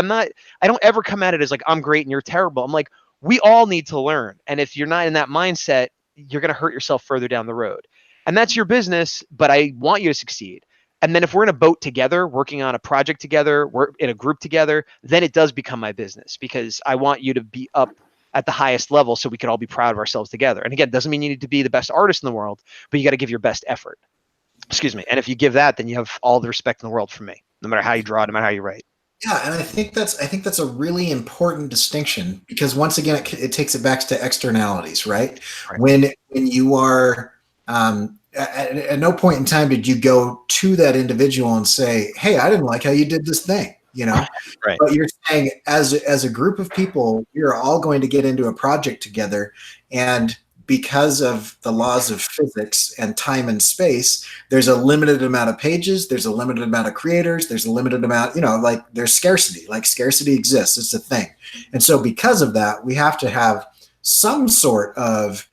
don't ever come at it as like I'm great and you're terrible. I'm like, we all need to learn. And if you're not in that mindset, you're going to hurt yourself further down the road. And that's your business, but I want you to succeed. And then if we're in a boat together, working on a project together, we're in a group together, then it does become my business because I want you to be up at the highest level so we can all be proud of ourselves together. And again, it doesn't mean you need to be the best artist in the world, but you got to give your best effort. Excuse me. And if you give that, then you have all the respect in the world from me, no matter how you draw, no matter how you write. Yeah, and I think that's a really important distinction because once again, it takes it back to externalities, right? When you are at no point in time did you go to that individual and say, "Hey, I didn't like how you did this thing," you know. Right. But you're saying as a group of people, you're all going to get into a project together, and because of the laws of physics and time and space, there's a limited amount of pages, there's a limited amount of creators, there's a limited amount, you know, like there's scarcity, like scarcity exists. It's a thing. And so because of that, we have to have some sort of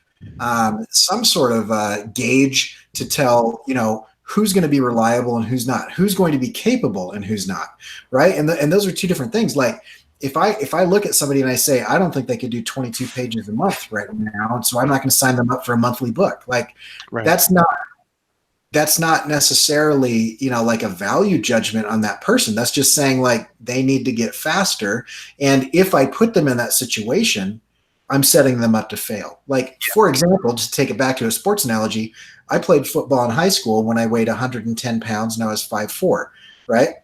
gauge to tell, you know, who's going to be reliable and who's not, who's going to be capable and who's not. Right. And those are two different things. Like, if I look at somebody and I say, I don't think they could do 22 pages a month right now, and so I'm not going to sign them up for a monthly book. Like that's not necessarily, you know, like a value judgment on that person. That's just saying like they need to get faster. And if I put them in that situation, I'm setting them up to fail. Like, for example, just to take it back to a sports analogy, I played football in high school when I weighed 110 pounds and I was 5'4", right?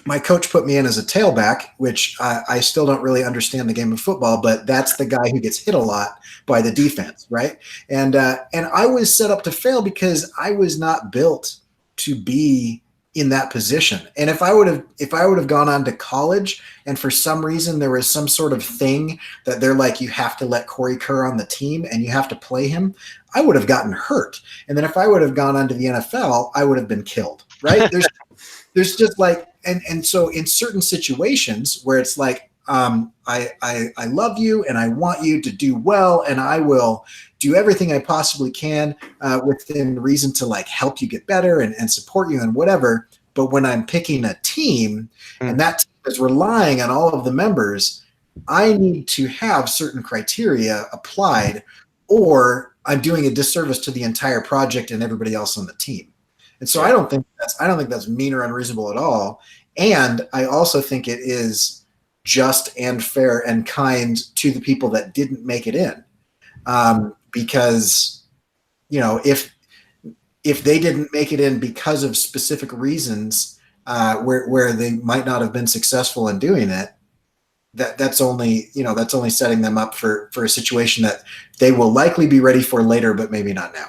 My coach put me in as a tailback, which I still don't really understand the game of football, but that's the guy who gets hit a lot by the defense, right? And I was set up to fail because I was not built to be in that position. And if I would have gone on to college and for some reason there was some sort of thing that they're like, you have to let Cory Kerr on the team and you have to play him, I would have gotten hurt. And then if I would have gone on to the NFL, I would have been killed, right? There's just like, and so in certain situations where it's like, I love you and I want you to do well and I will do everything I possibly can within reason to like help you get better and support you and whatever. But when I'm picking a team and that team is relying on all of the members, I need to have certain criteria applied or I'm doing a disservice to the entire project and everybody else on the team. And so I don't think that's mean or unreasonable at all. And I also think it is just and fair and kind to the people that didn't make it in. Because, you know, if they didn't make it in because of specific reasons where they might not have been successful in doing it, that's only setting them up for a situation that they will likely be ready for later, but maybe not now.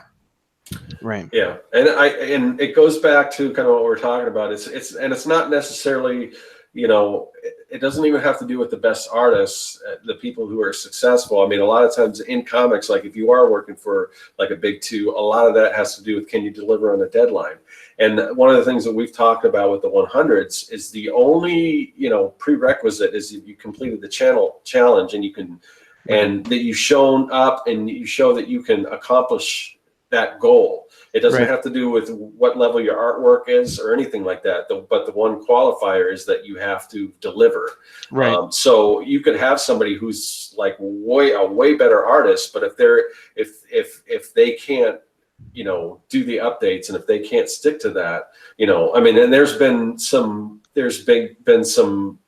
Right. Yeah. And it goes back to kind of what we're talking about. It's not necessarily, you know, it doesn't even have to do with the best artists, the people who are successful. I mean, a lot of times in comics, like if you are working for like a big two, a lot of that has to do with, can you deliver on a deadline? And one of the things that we've talked about with the 100s is the only, you know, prerequisite is you completed the challenge and you can, and that you've shown up and you show that you can accomplish that goal. It doesn't have to do with what level your artwork is or anything like that. But the one qualifier is that you have to deliver. Right. So you could have somebody who's like a way better artist, but if they can't, you know, do the updates and if they can't stick to that, you know, I mean, and there's been some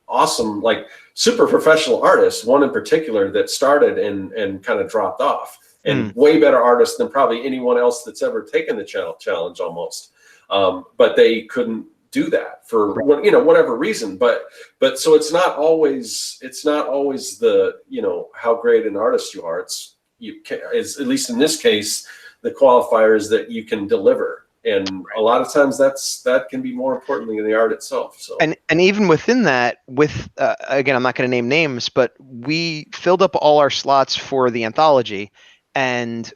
awesome, like super professional artists, one in particular that started and kind of dropped off. And way better artists than probably anyone else that's ever taken the challenge almost. But they couldn't do that for whatever reason. But so it's not always the, you know, how great an artist you are. It's at least in this case, the qualifier is that you can deliver. And a lot of times that can be more importantly than the art itself. So and even within that, with again, I'm not going to name names, but we filled up all our slots for the anthology, and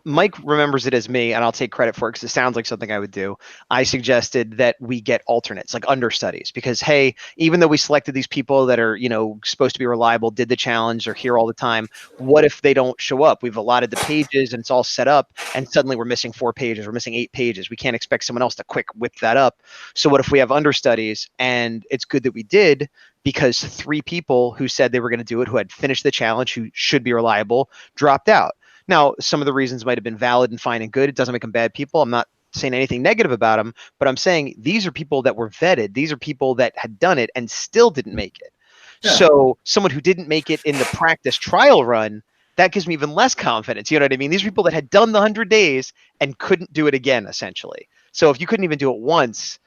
Mike remembers it as me, and I'll take credit for it because it sounds like something I would do. I suggested that we get alternates, like understudies, because hey, even though we selected these people that are, supposed to be reliable, did the challenge, are here all the time, what if they don't show up? We've allotted the pages and it's all set up, and suddenly we're missing 4 pages, we're missing 8 pages. We can't expect someone else to quick whip that up. So what if we have understudies? And it's good that we did, because 3 people who said they were going to do it, who had finished the challenge, who should be reliable, dropped out. Now, some of the reasons might have been valid and fine and good. It doesn't make them bad people. I'm not saying anything negative about them, but I'm saying these are people that were vetted. These are people that had done it and still didn't make it. Yeah. So someone who didn't make it in the practice trial run, that gives me even less confidence. You know what I mean? These are people that had done the 100 days and couldn't do it again, essentially. So if you couldn't even do it once,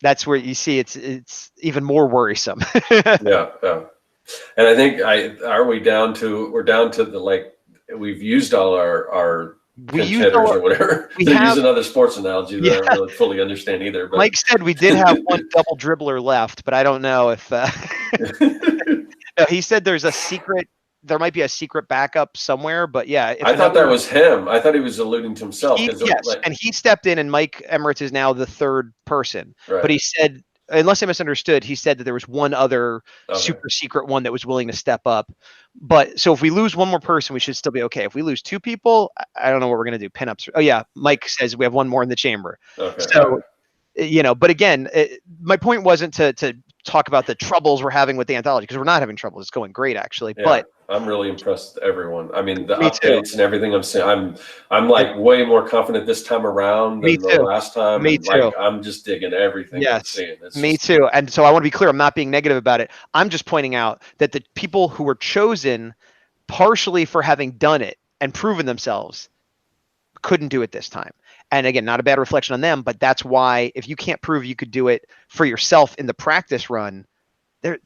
that's where you see it's even more worrisome. Yeah. And I think we're down to the we've used all our contenders or whatever. They're using another sports analogy that I don't really fully understand either. But Mike said we did have one double dribbler left, but I don't know if no, he said there might be a secret backup somewhere, but yeah. I thought that was him. I thought he was alluding to himself. Yes, and he stepped in, and Mike Emirates is now the 3rd person. Right. But he said, unless I misunderstood, he said that there was one other super secret one that was willing to step up. But so if we lose one more person, we should still be okay. If we lose 2 people, I don't know what we're going to do. Pinups. Oh yeah. Mike says we have one more in the chamber. Okay. So, but again, my point wasn't to talk about the troubles we're having with the anthology, because we're not having troubles. It's going great, actually. Yeah, but I'm really impressed with everyone. I mean, the updates and everything I'm seeing, I'm like way more confident this time around than the last time. Me too. I'm just digging everything I'm seeing. Me too. And so I want to be clear, I'm not being negative about it. I'm just pointing out that the people who were chosen partially for having done it and proven themselves couldn't do it this time. And again, not a bad reflection on them, but that's why if you can't prove you could do it for yourself in the practice run, you're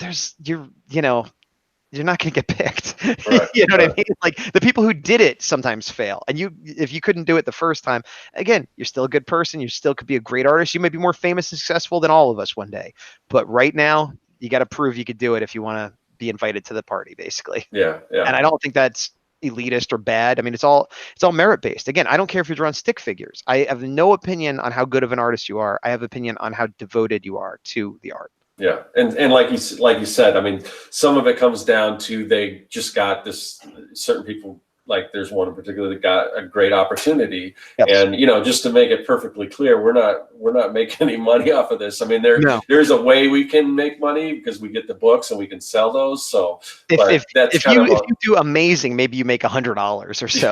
not going to get picked. Right, you know what I mean? Like the people who did it sometimes fail. And if you couldn't do it the first time, again, you're still a good person. You still could be a great artist. You might be more famous and successful than all of us one day. But right now, you got to prove you could do it if you want to be invited to the party, basically. Yeah. And I don't think that's elitist or bad. I mean, it's all merit based. Again, I don't care if you're drawing stick figures. I have no opinion on how good of an artist you are. I have opinion on how devoted you are to the art. Yeah, and like you said, I mean, some of it comes down to they just got this. Certain people, like there's one in particular that got a great opportunity, and just to make it perfectly clear, we're not making any money off of this. I mean, there's a way we can make money because we get the books and we can sell those. So if you do amazing, maybe you make $100 or so.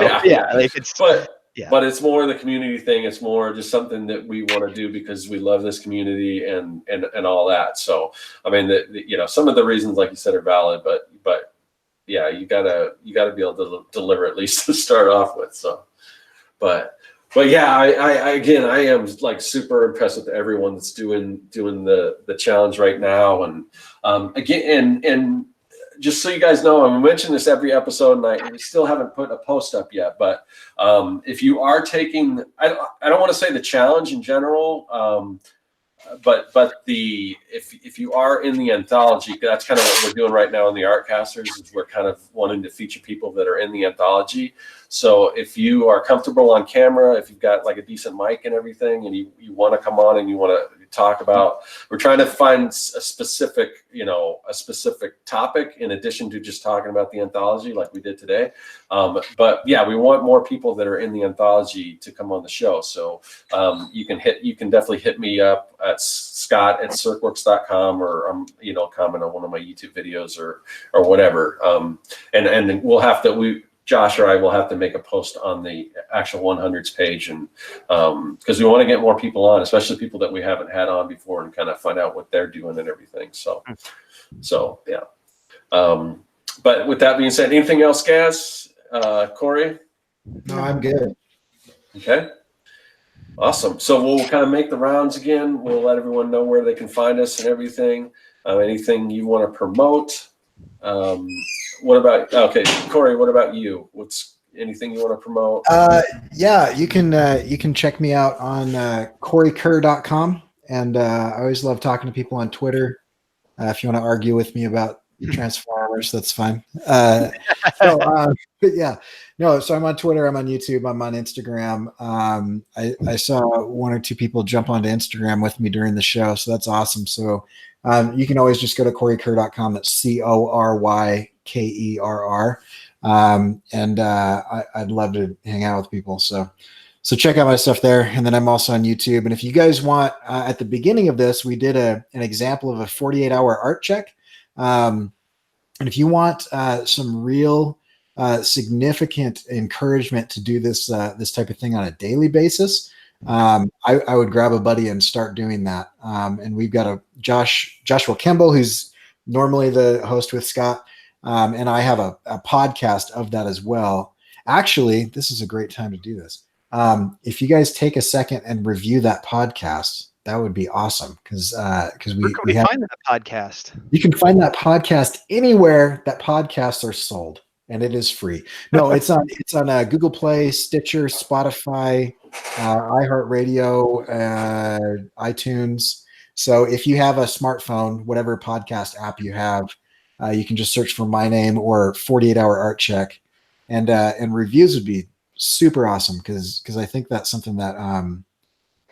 But it's more the community thing. It's more just something that we want to do because we love this community and all that. So, I mean, some of the reasons, like you said, are valid, but yeah, you gotta be able to deliver at least to start off with. So, but yeah, I am like super impressed with everyone that's doing the challenge right now. And and just so you guys know, and we mention this every episode, and we still haven't put a post up yet, but if you are taking, I don't want to say the challenge in general, but if you are in the anthology, that's kind of what we're doing right now in the Artcasters, is we're kind of wanting to feature people that are in the anthology. So if you are comfortable on camera, if you've got like a decent mic and everything, and you want to come on and you want to talk about, we're trying to find a specific topic in addition to just talking about the anthology like we did today. But yeah, we want more people that are in the anthology to come on the show. So you can definitely hit me up at scott@serkworks.com, or comment on one of my YouTube videos or whatever. And we'll have to, Josh or I will have to make a post on the actual 100s page, and because we want to get more people on, especially people that we haven't had on before, and kind of find out what they're doing and everything. So yeah. But with that being said, anything else, Gaz? Cory? No, I'm good. Okay. Awesome. So we'll kind of make the rounds again. We'll let everyone know where they can find us and everything. Anything you want to promote? What about, okay, Cory, what about you? anything you want to promote? Yeah, you can check me out on CoryKerr.com, and I always love talking to people on Twitter. If you want to argue with me about Transformers, that's fine. But yeah, no. So I'm on Twitter, I'm on YouTube, I'm on Instagram. I saw one or two people jump onto Instagram with me during the show, so that's awesome. So you can always just go to CoryKerr.com. That's CoryKerr. And I'd love to hang out with people. So check out my stuff there. And then I'm also on YouTube. And if you guys want, at the beginning of this, we did an example of a 48-hour art check. And if you want some real significant encouragement to do this type of thing on a daily basis, I would grab a buddy and start doing that. And we've got Joshua Kimball, who's normally the host with Scott. And I have a podcast of that as well. Actually, this is a great time to do this. If you guys take a second and review that podcast, that would be awesome. Because we find that podcast. You can find that podcast anywhere that podcasts are sold, and it is free. No, it's on Google Play, Stitcher, Spotify, iHeartRadio, iTunes. So if you have a smartphone, whatever podcast app you have, you can just search for my name or 48-hour art check, and reviews would be super awesome because I think that's something that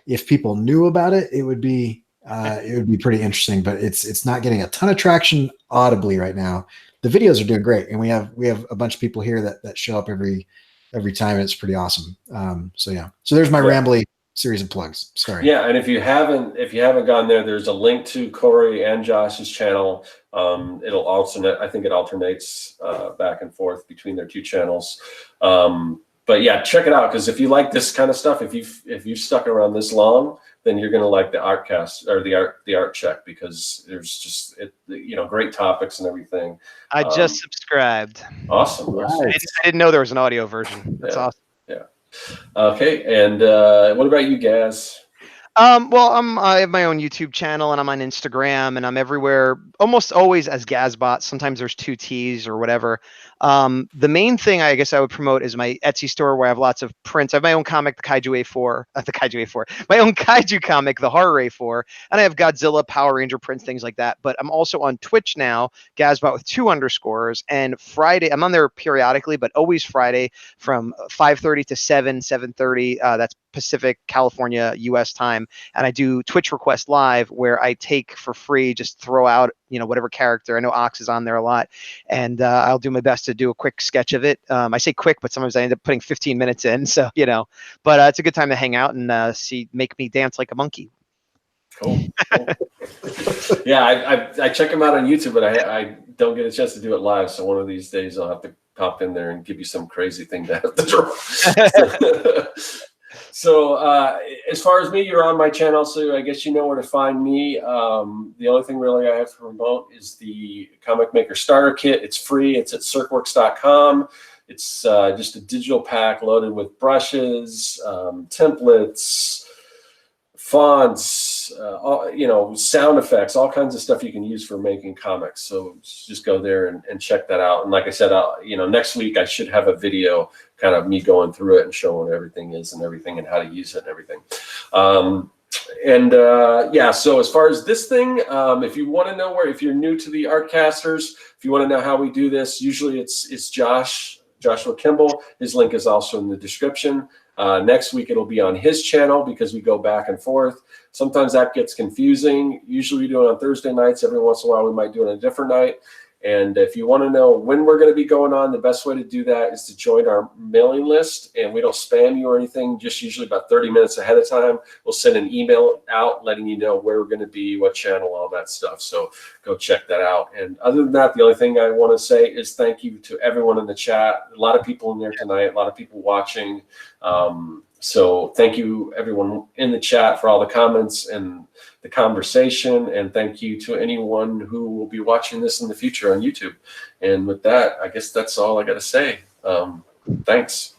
if people knew about it, it would be pretty interesting. But it's not getting a ton of traction audibly right now. The videos are doing great, and we have a bunch of people here that show up every time. And it's pretty awesome. So there's my rambly series of plugs. Sorry. Yeah, and if you haven't gone there, there's a link to Cory and Josh's channel. It'll alternate. I think it alternates back and forth between their two channels. But yeah, check it out, because if you like this kind of stuff, if you've stuck around this long, then you're gonna like the Artcast or the art check, because there's just great topics and everything. I just subscribed. Awesome. Nice. I didn't know there was an audio version. That's awesome. Yeah. Okay, and what about you, Gaz? Well, I have my own YouTube channel, and I'm on Instagram, and I'm everywhere, almost always as Gazbot. Sometimes there's 2 T's or whatever. The main thing I guess I would promote is my Etsy store, where I have lots of prints. I have my own comic, the Kaiju A4, my own Kaiju comic, the Horror A4, and I have Godzilla, Power Ranger prints, things like that. But I'm also on Twitch now, Gazbot with 2 underscores, and Friday, I'm on there periodically, but always Friday from 5:30 to 7:30. That's Pacific, California, US time. And I do Twitch request live, where I take for free, just throw out, whatever character. I know Ox is on there a lot, and I'll do my best to do a quick sketch of it. I say quick, but sometimes I end up putting 15 minutes in. So, but it's a good time to hang out and make me dance like a monkey. Cool. Yeah, I check them out on YouTube, but I don't get a chance to do it live. So one of these days I'll have to pop in there and give you some crazy thing to have to draw. So as far as me, you're on my channel, so I guess you know where to find me. The only thing really I have to promote is the Comic Maker Starter Kit. It's free. It's at Serkworks.com. It's just a digital pack loaded with brushes, templates, fonts, sound effects, all kinds of stuff you can use for making comics. So just go there and check that out. And like I said, next week I should have a video, kind of me going through it and showing what everything is and everything and how to use it and everything. So as far as this thing, if you want to know if you're new to the Artcasters, if you want to know how we do this, usually it's Joshua Kimball. His link is also in the description. Next week it'll be on his channel, because we go back and forth. Sometimes that gets confusing. Usually we do it on Thursday nights. Every once in a while we might do it on a different night. And if you want to know when we're going to be going on, the best way to do that is to join our mailing list. And we don't spam you or anything, just usually about 30 minutes ahead of time. We'll send an email out letting you know where we're going to be, what channel, all that stuff. So go check that out. And other than that, the only thing I want to say is thank you to everyone in the chat. A lot of people in there tonight, a lot of people watching. So thank you, everyone in the chat, for all the comments and the conversation. And thank you to anyone who will be watching this in the future on YouTube. And with that, I guess that's all I got to say. Thanks.